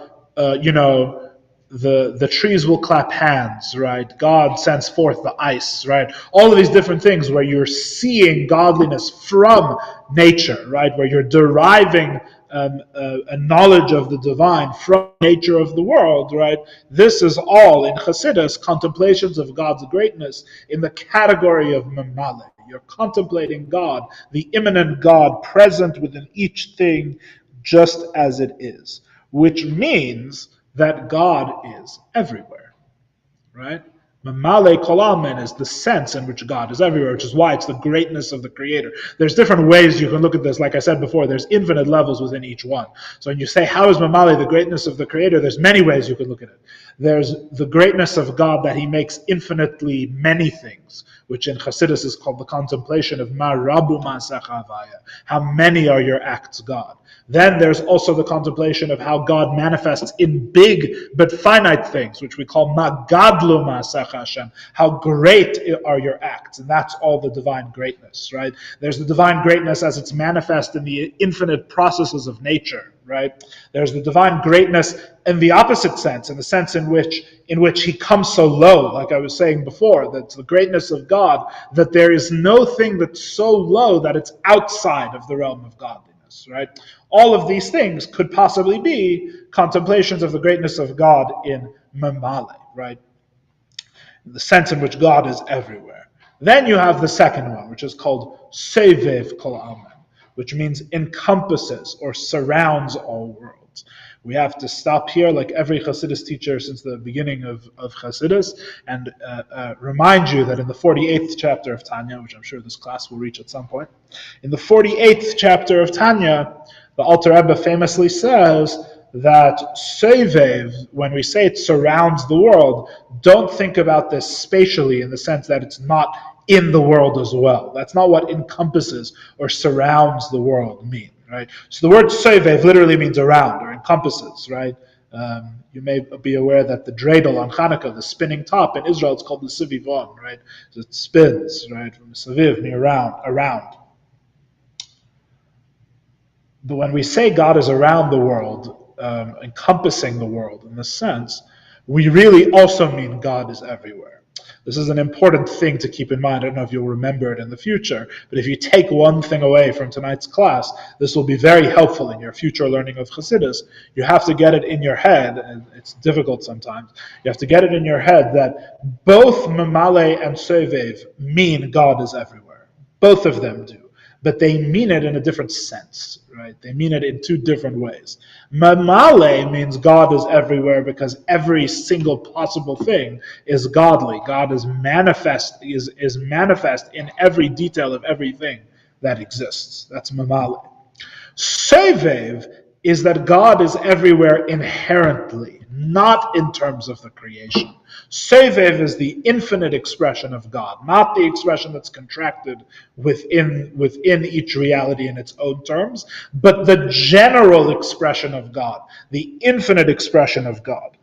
the trees will clap hands, right? God sends forth the ice, right? All of these different things where you're seeing godliness from nature, right? Where you're deriving a knowledge of the divine from nature of the world, right? This is all in Chassidus contemplations of God's greatness in the category of mamale. You're contemplating God, the immanent God present within each thing just as it is, which means that God is everywhere, right? Mamale kol almin is the sense in which God is everywhere, which is why it's the greatness of the Creator. There's different ways you can look at this. Like I said before, there's infinite levels within each one. So when you say, how is Mamale the greatness of the Creator, there's many ways you can look at it. There's the greatness of God that He makes infinitely many things, which in Chassidus is called the contemplation of Ma Rabu Ma'asech Havaya. How many are your acts, God? Then there's also the contemplation of how God manifests in big but finite things, which we call Ma Gadlu Ma'asech Hashem. How great are your acts, and that's all the divine greatness, right? There's the divine greatness as it's manifest in the infinite processes of nature, right? There's the divine greatness in the opposite sense, in the sense in which He comes so low, like I was saying before, that's the greatness of God, that there is no thing that's so low that it's outside of the realm of godliness, right? All of these things could possibly be contemplations of the greatness of God in Mamale, right? The sense in which God is everywhere. Then you have the second one, which is called Sevev Kol Almin, which means encompasses or surrounds all worlds. We have to stop here, like every Chassidus teacher since the beginning of Chassidus, and remind you that in the 48th chapter of Tanya, which I'm sure this class will reach at some point, in the 48th chapter of Tanya, the Alter Rebbe famously says that Sevev, when we say it surrounds the world, don't think about this spatially in the sense that it's not in the world as well. That's not what encompasses or surrounds the world mean, right? So the word Sevev literally means around or encompasses, right? You may be aware that the dreidel on Hanukkah, the spinning top in Israel, it's called the Sivivon, right? So it spins, right? From Saviv, meaning around. But when we say God is around the world, encompassing the world in this sense, we really also mean God is everywhere. This is an important thing to keep in mind. I don't know if you'll remember it in the future, but if you take one thing away from tonight's class, this will be very helpful in your future learning of Chassidus. You have to get it in your head, and it's difficult sometimes. You have to get it in your head that both Mamale and Sevev mean God is everywhere. Both of them do. But they mean it in a different sense, right? They mean it in two different ways. Mamale means God is everywhere because every single possible thing is godly. God is manifest in every detail of everything that exists. That's Mamale. Sevev is that God is everywhere inherently, not in terms of the creation. Sevev is the infinite expression of God, not the expression that's contracted within each reality in its own terms, but the general expression of God, the infinite expression of God.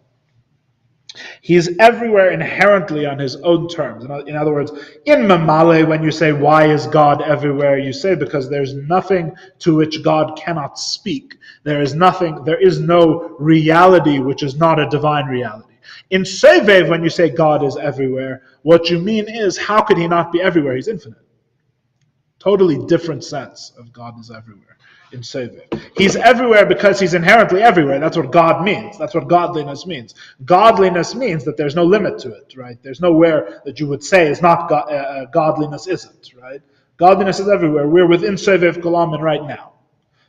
He is everywhere inherently on his own terms. In other words, in Mamale, when you say, why is God everywhere? You say, because there's nothing to which God cannot speak. There is no reality which is not a divine reality. In Sevev, when you say God is everywhere, what you mean is, how could he not be everywhere? He's infinite. Totally different sense of God is everywhere in Sevev. He's everywhere because he's inherently everywhere. That's what God means. That's what godliness means. Godliness means that there's no limit to it, right? There's nowhere that you would say is not godliness isn't, right? Godliness is everywhere. We're within Sevev Kol Almin right now.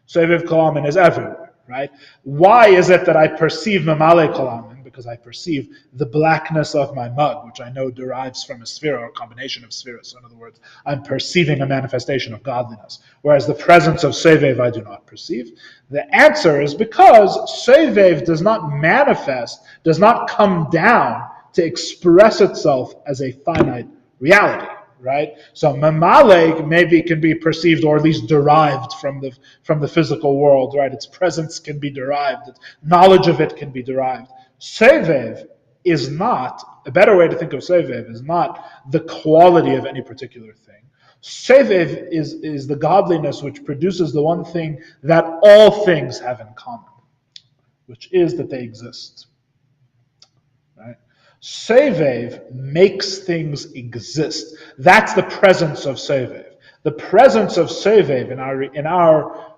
Sevev Kol Almin is everywhere, right? Why is it that I perceive Mamale Kol Almin? Because I perceive the blackness of my mug, which I know derives from a sphere or a combination of spheres. So in other words, I'm perceiving a manifestation of godliness, whereas the presence of Sevev I do not perceive. The answer is because Sevev does not manifest, does not come down to express itself as a finite reality, right? So mamale maybe can be perceived or at least derived from the physical world, right? Its presence can be derived, its knowledge of it can be derived. Sevev is not, a better way to think of Sevev is not the quality of any particular thing. Sevev is the godliness which produces the one thing that all things have in common, which is that they exist. Right? Sevev makes things exist. That's the presence of Sevev. The presence of Sevev in our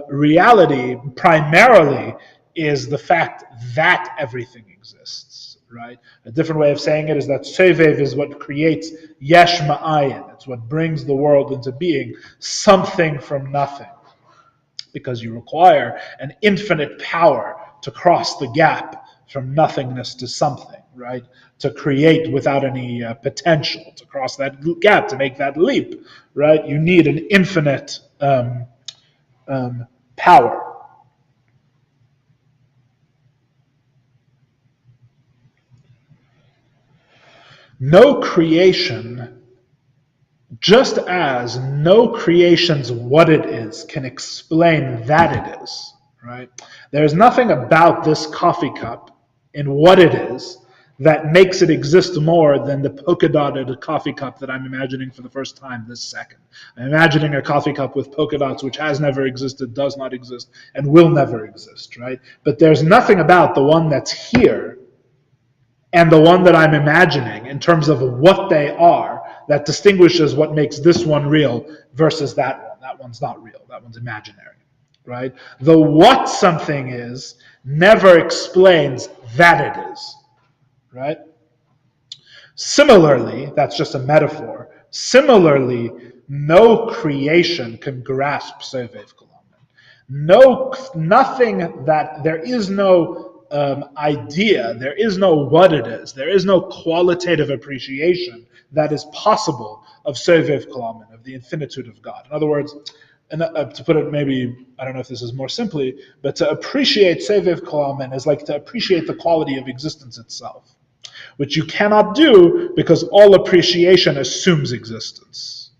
reality primarily is the fact that everything exists. Right? A different way of saying it is that Sevev is what creates Yesh Ma'ayin. It's what brings the world into being, something from nothing. Because you require an infinite power to cross the gap from nothingness to something, right? To create without any potential, to cross that gap, to make that leap, right? You need an infinite power. No creation, just as no creation's what it is can explain that it is, right? There's nothing about this coffee cup in what it is that makes it exist more than the polka dotted coffee cup that I'm imagining for the first time this second. I'm imagining a coffee cup with polka dots which has never existed, does not exist, and will never exist, right? But there's nothing about the one that's here and the one that I'm imagining in terms of what they are that distinguishes what makes this one real versus that one. That one's not real. That one's imaginary, right? The what something is never explains that it is, right? Similarly, that's just a metaphor. Similarly, no creation can grasp Sevev Kolaman. Nothing that there is no idea, there is no what it is, there is no qualitative appreciation that is possible of Sevev Kolaman, of the infinitude of God. In other words, to put it maybe, I don't know if this is more simply, but to appreciate Sevev Kolaman is like to appreciate the quality of existence itself, which you cannot do because all appreciation assumes existence.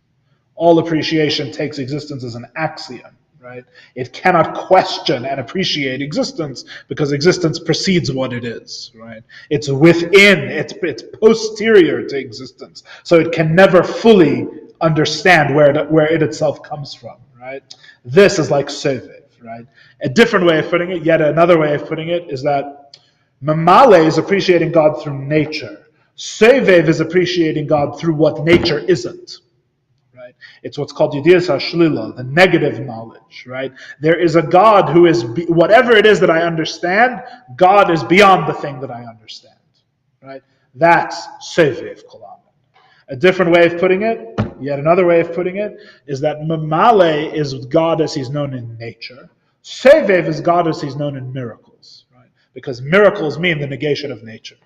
All appreciation takes existence as an axiom. Right? It cannot question and appreciate existence because existence precedes what it is. Right? It's within, it's posterior to existence, so it can never fully understand where it itself comes from. Right? This is like Sevev. Right? A different way of putting it, yet another way of putting it, is that Mamale is appreciating God through nature. Sevev is appreciating God through what nature isn't. Right? It's what's called Yediyas HaShlila, the negative knowledge, right? There is a God who is, whatever it is that I understand, God is beyond the thing that I understand, right? That's Sevev Kolaman. A different way of putting it, yet another way of putting it, is that Mamale is God as he's known in nature. Sevev is God as he's known in miracles, right? Because miracles mean the negation of nature.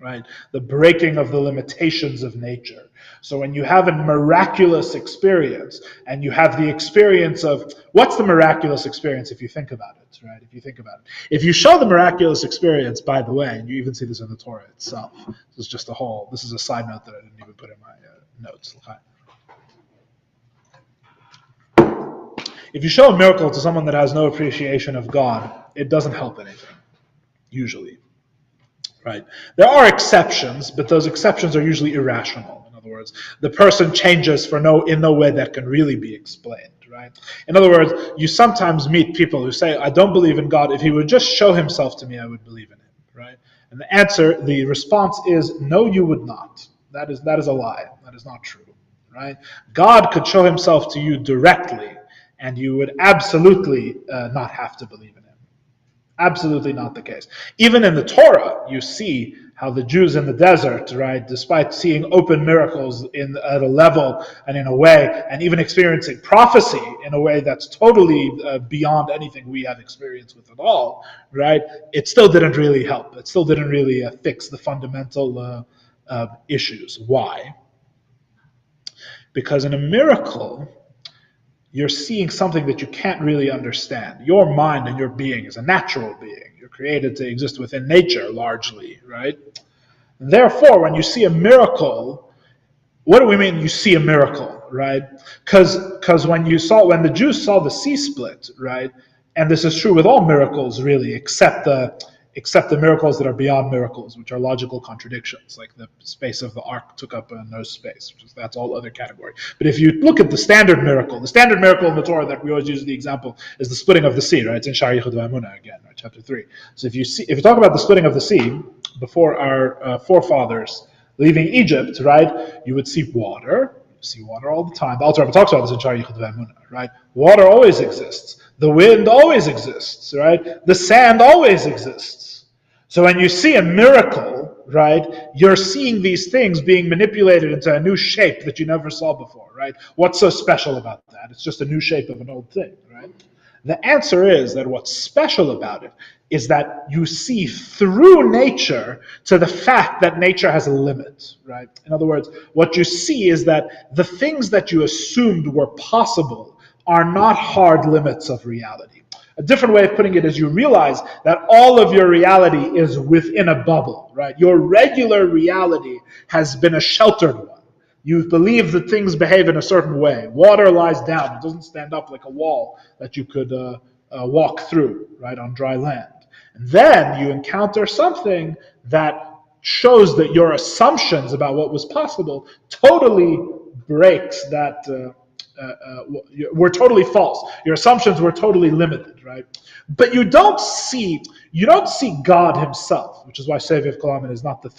Right? The breaking of the limitations of nature. So when you have a miraculous experience, and you have the experience of, what's the miraculous experience if you think about it, right? If you think about it. If you show the miraculous experience, by the way, and you even see this in the Torah itself, this is a side note that I didn't even put in my notes. If you show a miracle to someone that has no appreciation of God, it doesn't help anything, usually. Right. There are exceptions, but those exceptions are usually irrational. In other words, the person changes in no way that can really be explained. Right. In other words, you sometimes meet people who say, "I don't believe in God. If He would just show Himself to me, I would believe in Him." Right. And the response is, "No, you would not. That is a lie. That is not true." Right. God could show Himself to you directly, and you would absolutely not have to believe in Him. Absolutely not the case. Even in the Torah, you see how the Jews in the desert, right, despite seeing open miracles at a level and in a way, and even experiencing prophecy in a way that's totally beyond anything we have experience with at all, right, it still didn't really help. It still didn't really fix the fundamental issues. Why? Because in a miracle, you're seeing something that you can't really understand. Your mind and your being is a natural being. You're created to exist within nature, largely, right? Therefore, when you see a miracle, What do we mean you see a miracle, right? Because when the Jews saw the sea split, right, and this is true with all miracles really, except the miracles that are beyond miracles, which are logical contradictions, like the space of the ark took up no space, that's all other category. But if you look at the standard miracle in the Torah that we always use the example is the splitting of the sea, right? It's in Sha'ar Yichud V'Emunah again, right, chapter 3. So if you talk about the splitting of the sea before our forefathers leaving Egypt, right, you would see water. You see water all the time. The Alter Rebbe talks about this in Sha'ar Yichud V'Emunah, right? Water always exists. The wind always exists, right? The sand always exists. So when you see a miracle, right, you're seeing these things being manipulated into a new shape that you never saw before, right? What's so special about that? It's just a new shape of an old thing, right? The answer is that what's special about it is that you see through nature to the fact that nature has a limit, right? In other words, what you see is that the things that you assumed were possible are not hard limits of reality. A different way of putting it is you realize that all of your reality is within a bubble, right? Your regular reality has been a sheltered one. You believe that things behave in a certain way. Water lies down. It doesn't stand up like a wall that you could walk through, right, on dry land. And then you encounter something that shows that your assumptions about what was possible totally breaks that were totally false. Your assumptions were totally limited, right? But you don't see God Himself, which is why Seviv Kolaman is not the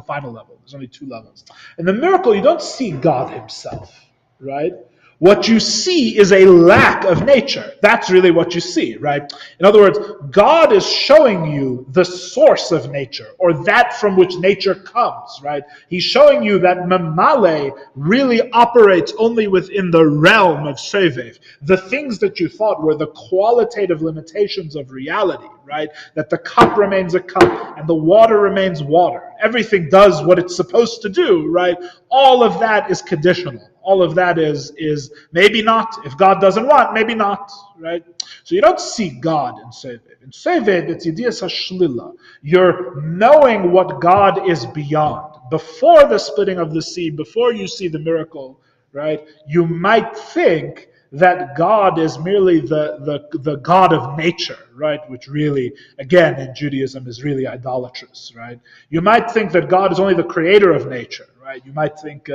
final level. There's only 2 levels. In the miracle, you don't see God Himself, right? What you see is a lack of nature. That's really what you see, right? In other words, God is showing you the source of nature, or that from which nature comes, right? He's showing you that Mamale really operates only within the realm of Sevev. The things that you thought were the qualitative limitations of reality, right? That the cup remains a cup and the water remains water. Everything does what it's supposed to do, right? All of that is conditional. All of that is maybe not. If God doesn't want, maybe not, right? So you don't see God in Sevev. In Sevev, it's Yidiyas HaShlila. You're knowing what God is beyond. Before the splitting of the sea, before you see the miracle, right, you might think that God is merely the God of nature, right? Which really, again, in Judaism is really idolatrous, right? You might think that God is only the creator of nature, right? You might think...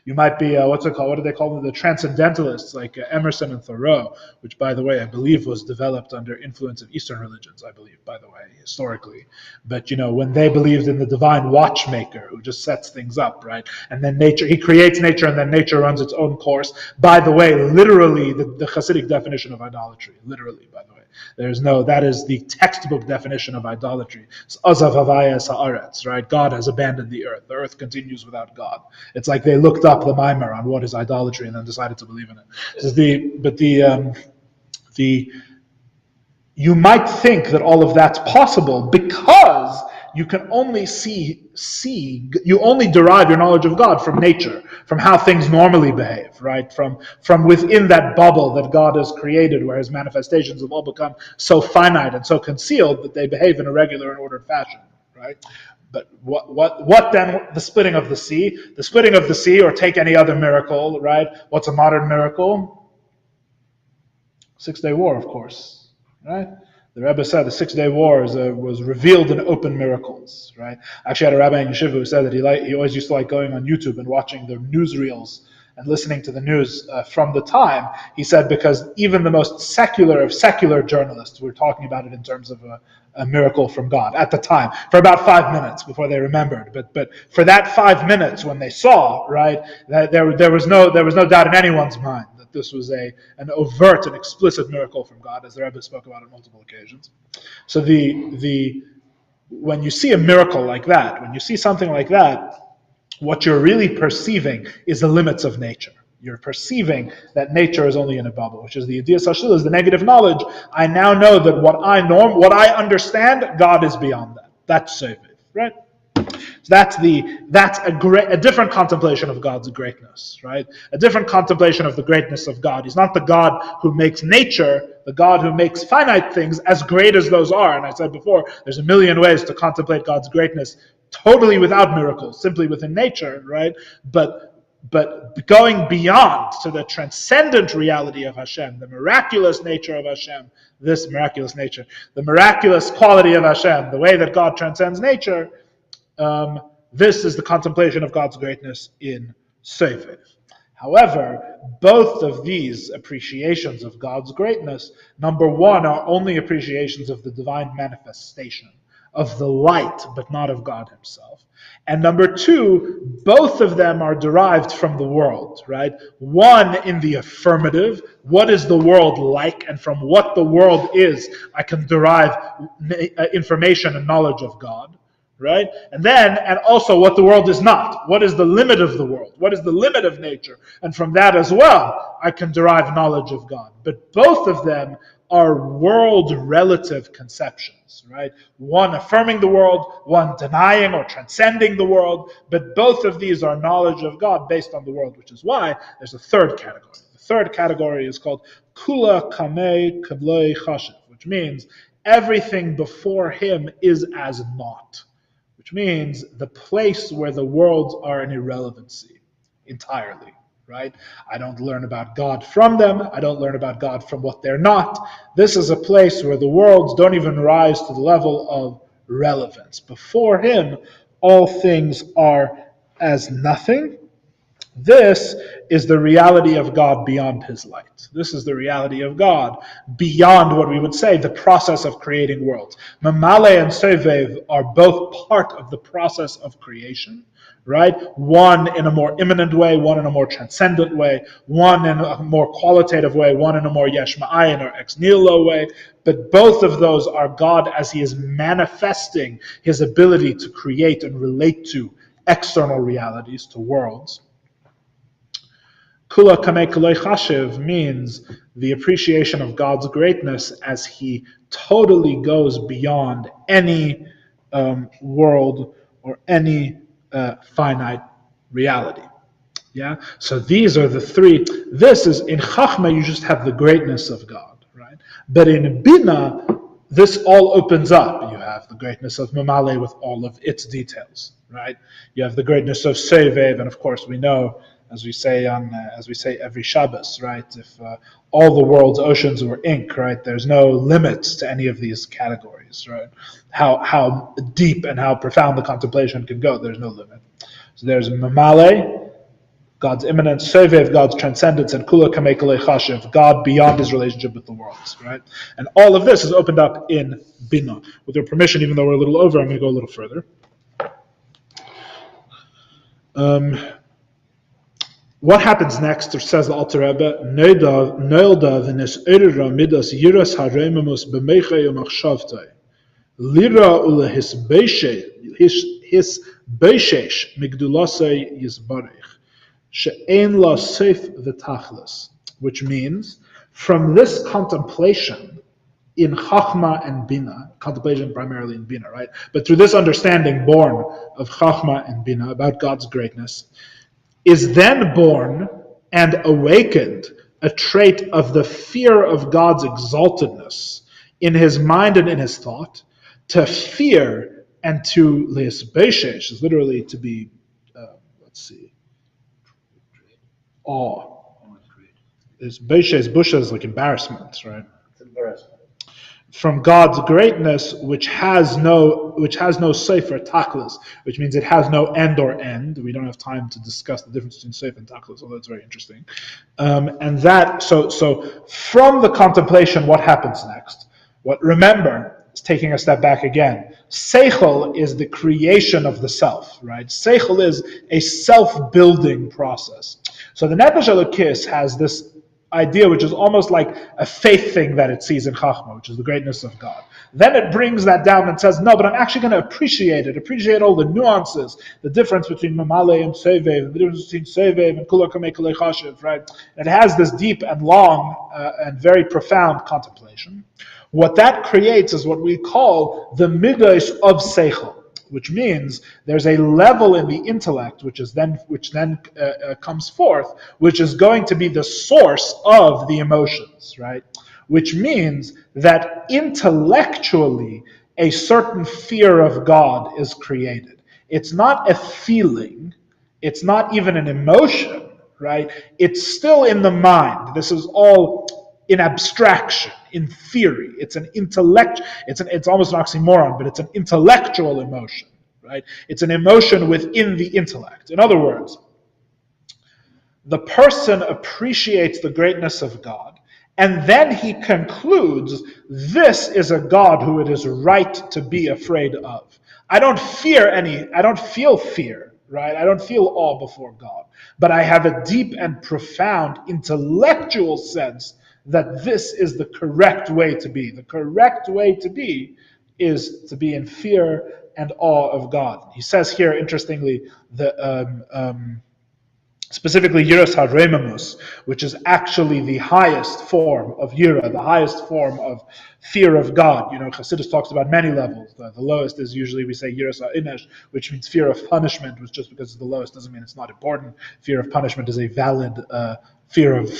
you might be, what do they call them? The transcendentalists, like Emerson and Thoreau, which, by the way, I believe was developed under influence of Eastern religions, I believe, by the way, historically. But, when they believed in the divine watchmaker who just sets things up, right? And then he creates nature, and then nature runs its own course. By the way, literally, the Hasidic definition of idolatry, literally, by the way. That is the textbook definition of idolatry. It's Azav Havayas Haaretz, right? God has abandoned the earth. The earth continues without God. It's like they looked up the mimer on what is idolatry and then decided to believe in it. You might think that all of that's possible because you can only you only derive your knowledge of God from nature, from how things normally behave, right? From within that bubble that God has created, where His manifestations have all become so finite and so concealed that they behave in a regular and ordered fashion, right? But what then the splitting of the sea? The splitting of the sea, or take any other miracle, right? What's a modern miracle? 6-Day War, of course, right? The Rebbe said the 6-Day War was revealed in open miracles, right? I actually had a rabbi in Yeshiva who said that he always used to like going on YouTube and watching the newsreels and listening to the news from the time. He said because even the most secular of secular journalists were talking about it in terms of a miracle from God at the time, for about 5 minutes before they remembered. But for that 5 minutes when they saw, right, that there was no doubt in anyone's mind that this was an overt and explicit miracle from God, as the Rebbe spoke about on multiple occasions. So when you see a miracle like that, when you see something like that, what you're really perceiving is the limits of nature. You're perceiving that nature is only in a bubble, which is the Yidiyas HaShlila, is the negative knowledge. I now know that what I understand, God is beyond that. That's Seviv, right? So that's a different contemplation of God's greatness, right? A different contemplation of the greatness of God. He's not the God who makes nature, the God who makes finite things, as great as those are. And I said before, there's a million ways to contemplate God's greatness totally without miracles, simply within nature, right? But going beyond to the transcendent reality of Hashem, the miraculous nature of Hashem, this miraculous nature, the miraculous quality of Hashem, the way that God transcends nature, this is the contemplation of God's greatness in Sefer. However, both of these appreciations of God's greatness, number one, are only appreciations of the divine manifestation, of the light, but not of God himself. And number two, both of them are derived from the world, right? One in the affirmative, what is the world like? And from what the world is, I can derive information and knowledge of God. Right? And also what the world is not. What is the limit of the world? What is the limit of nature? And from that as well, I can derive knowledge of God. But both of them are world relative conceptions, right? One affirming the world, one denying or transcending the world, but both of these are knowledge of God based on the world, which is why there's a third category. The third category is called Kula Kamei Kablei Chashiv, which means everything before him is as naught. Which means the place where the worlds are an irrelevancy entirely, right? I don't learn about God from them. I don't learn about God from what they're not. This is a place where the worlds don't even rise to the level of relevance. Before him, all things are as nothing. This is the reality of God beyond his light. This is the reality of God beyond what we would say the process of creating worlds. Mamale and Sevev are both part of the process of creation, right? One in a more immanent way, one in a more transcendent way, one in a more qualitative way, one in a more yesh ma'ayin or ex nihilo way. But both of those are God as he is manifesting his ability to create and relate to external realities, to worlds. Kula kamei kalei chashiv means the appreciation of God's greatness as he totally goes beyond any world or any finite reality. Yeah. So these are the three. This is in Chachma. You just have the greatness of God, right? But in Bina, this all opens up. You have the greatness of Mamale with all of its details, right? You have the greatness of Sevev, and of course we know, as we say every Shabbos, right? If all the world's oceans were ink, right? There's no limits to any of these categories, right? How deep and how profound the contemplation can go, there's no limit. So there's Mamale, God's immanence, Sevev, God's transcendence, and Kula Kamei Kalei Chashiv, God beyond his relationship with the worlds, right? And all of this is opened up in Bina. With your permission, even though we're a little over, I'm going to go a little further. What happens next, says the Alter Rebbe, Noilda v'nes erira midas yiras harememus b'meichei u'machshavtei, lira u'lehis beishesh migdulasei yizbarech, she'en la seif v'tachlis, which means, from this contemplation in Chachma and Bina, contemplation primarily in Bina, right? But through this understanding born of Chachma and Bina about God's greatness, is then born and awakened a trait of the fear of God's exaltedness in his mind and in his thought, to fear and to leisbeishesh is literally to be, awe. Busha is like embarrassment, right? It's embarrassment. From God's greatness, which has no sefer tachlis, which means it has no end or end. We don't have time to discuss the difference between sefer and tachlis, although it's very interesting. And that so from the contemplation, what happens next? Remember, it's taking a step back again. Seichel is the creation of the self, right? Seichel is a self-building process. So the Nefesh Elokis has this idea which is almost like a faith thing that it sees in Chachma, which is the greatness of God. Then it brings that down and says, no, but I'm actually going to appreciate all the nuances, the difference between Mamale and Sevev, the difference between Sevev and Kula Kamei Kalei Chashiv, right? It has this deep and long and very profound contemplation. What that creates is what we call the midos of Seichel, which means there's a level in the intellect which then comes forth, which is going to be the source of the emotions, right? Which means that intellectually a certain fear of God is created. It's not a feeling. It's not even an emotion, right? It's still in the mind. This is all in abstraction, in theory. It's an intellect. It's almost an oxymoron, but it's an intellectual emotion, right? It's an emotion within the intellect. In other words, the person appreciates the greatness of God, and then he concludes, this is a God who it is right to be afraid of. I don't feel fear, right? I don't feel awe before God, but I have a deep and profound intellectual sense that this is the correct way to be. The correct way to be is to be in fear and awe of God. He says here, interestingly, specifically Yiras HaRememus, which is actually the highest form of Yira, the highest form of fear of God. Chassidus talks about many levels. The lowest is usually, we say Yiras HaInesh, which means fear of punishment, which just because it's the lowest doesn't mean it's not important. Fear of punishment is a valid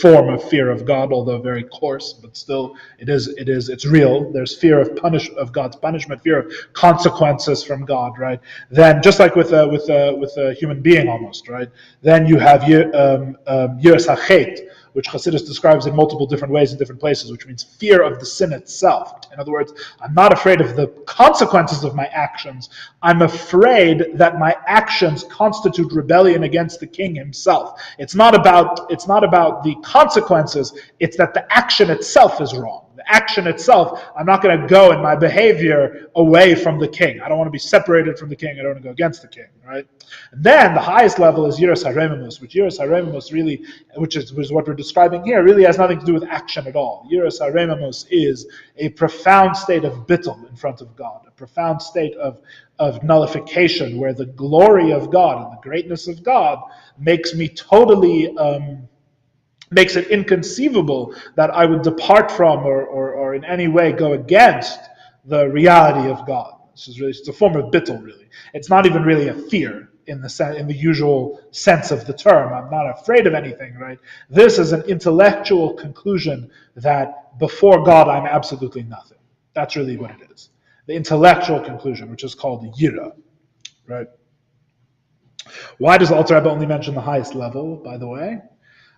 form of fear of God, although very coarse, but still it's real. There's fear of God's punishment, fear of consequences from God, right? Then just like with a human being almost, right? Then you have Yiras HaChet, which Chassidus describes in multiple different ways in different places, which means fear of the sin itself. In other words, I'm not afraid of the consequences of my actions. I'm afraid that my actions constitute rebellion against the king himself. It's not about the consequences, it's that the action itself is wrong. The action itself, I'm not going to go in my behavior away from the king. I don't want to be separated from the king. I don't want to go against the king, right? And then the highest level is Yiras HaRememus, which Yiras HaRememus really, which is what we're describing here, really has nothing to do with action at all. Yiras HaRememus is a profound state of bittul in front of God, a profound state of nullification, where the glory of God and the greatness of God makes me totally makes it inconceivable that I would depart from or in any way go against the reality of God. It's a form of bittul, really. It's not even really a fear in the usual sense of the term. I'm not afraid of anything, right? This is an intellectual conclusion that before God I'm absolutely nothing. That's really what it is. The intellectual conclusion, which is called yira, right? Why does Alter Rebbe only mention the highest level, by the way?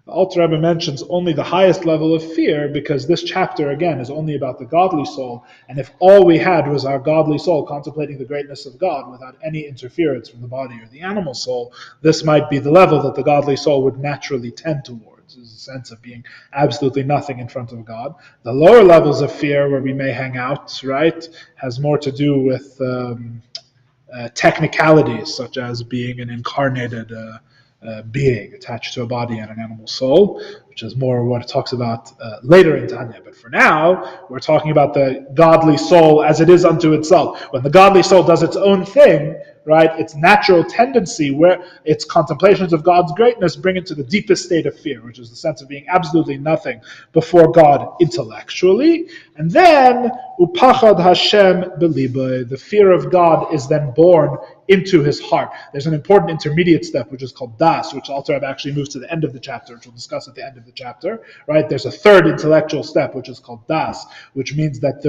The Alter Rebbe mentions only the highest level of fear because this chapter, again, is only about the godly soul. And if all we had was our godly soul contemplating the greatness of God without any interference from the body or the animal soul, this might be the level that the godly soul would naturally tend towards, is a sense of being absolutely nothing in front of God. The lower levels of fear, where we may hang out, right, has more to do with technicalities, such as being an incarnated being attached to a body and an animal soul, which is more what it talks about later in Tanya. But for now, we're talking about the godly soul as it is unto itself. When the godly soul does its own thing, right, its natural tendency, where its contemplations of God's greatness bring it to the deepest state of fear, which is the sense of being absolutely nothing before God intellectually. And then, upachad Hashem beliboy, the fear of God is then born into his heart. There's an important intermediate step, which is called das, which Alter Rebbe actually moves to the end of the chapter, which we'll discuss at the end of the chapter, right? There's a third intellectual step, which is called das, which means that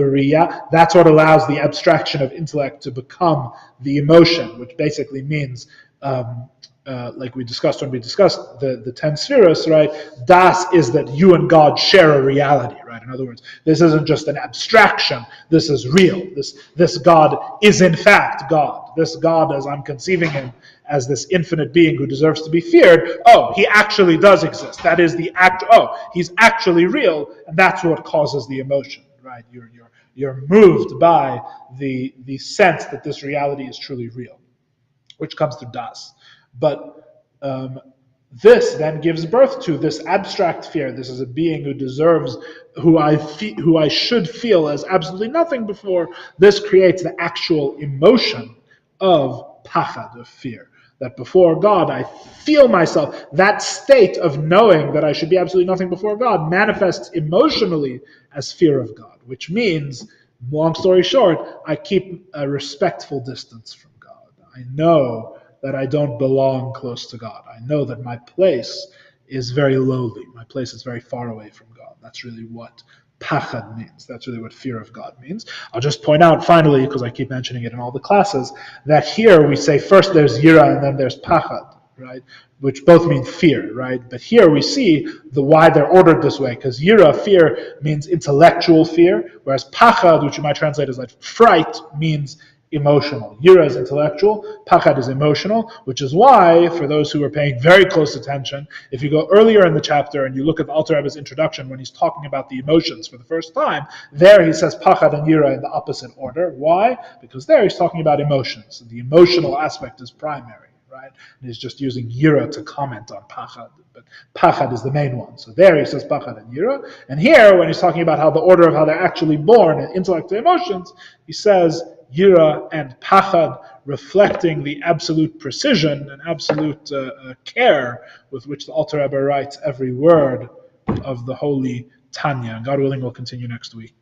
that's what allows the abstraction of intellect to become the emotion, which basically means, like we discussed when we discussed the 10 spheres, right? Das is that you and God share a reality, right? In other words, this isn't just an abstraction. This is real. This God is in fact God. This God, as I'm conceiving him, as this infinite being who deserves to be feared, he actually does exist. That is the act. He's actually real, and that's what causes the emotion, right? You're moved by the sense that this reality is truly real, which comes through das. But this then gives birth to this abstract fear. This is a being who deserves, who I should feel as absolutely nothing before. This creates the actual emotion of pachad, of fear. That before God I feel myself. That state of knowing that I should be absolutely nothing before God manifests emotionally as fear of God, which means, long story short, I keep a respectful distance from God. I know that I don't belong close to God. I know that my place is very lowly. My place is very far away from God. That's really what pachad means. That's really what fear of God means. I'll just point out finally, because I keep mentioning it in all the classes, that here we say first there's yira and then there's pachad, right? Which both mean fear, right? But here we see the why they're ordered this way, because yira, fear, means intellectual fear, whereas pachad, which you might translate as like fright, means emotional. Yira is intellectual, pachad is emotional, which is why, for those who are paying very close attention, if you go earlier in the chapter and you look at the Alter Rebbe's introduction when he's talking about the emotions for the first time, there he says pachad and yira in the opposite order. Why? Because there he's talking about emotions. The emotional aspect is primary. Right? And he's just using yira to comment on pachad, but pachad is the main one. So there he says pachad and yira, and here when he's talking about how the order of how they're actually born in intellect and emotions, he says yira and pachad, reflecting the absolute precision and absolute care with which the Alter Rebbe writes every word of the holy Tanya. God willing, we'll continue next week.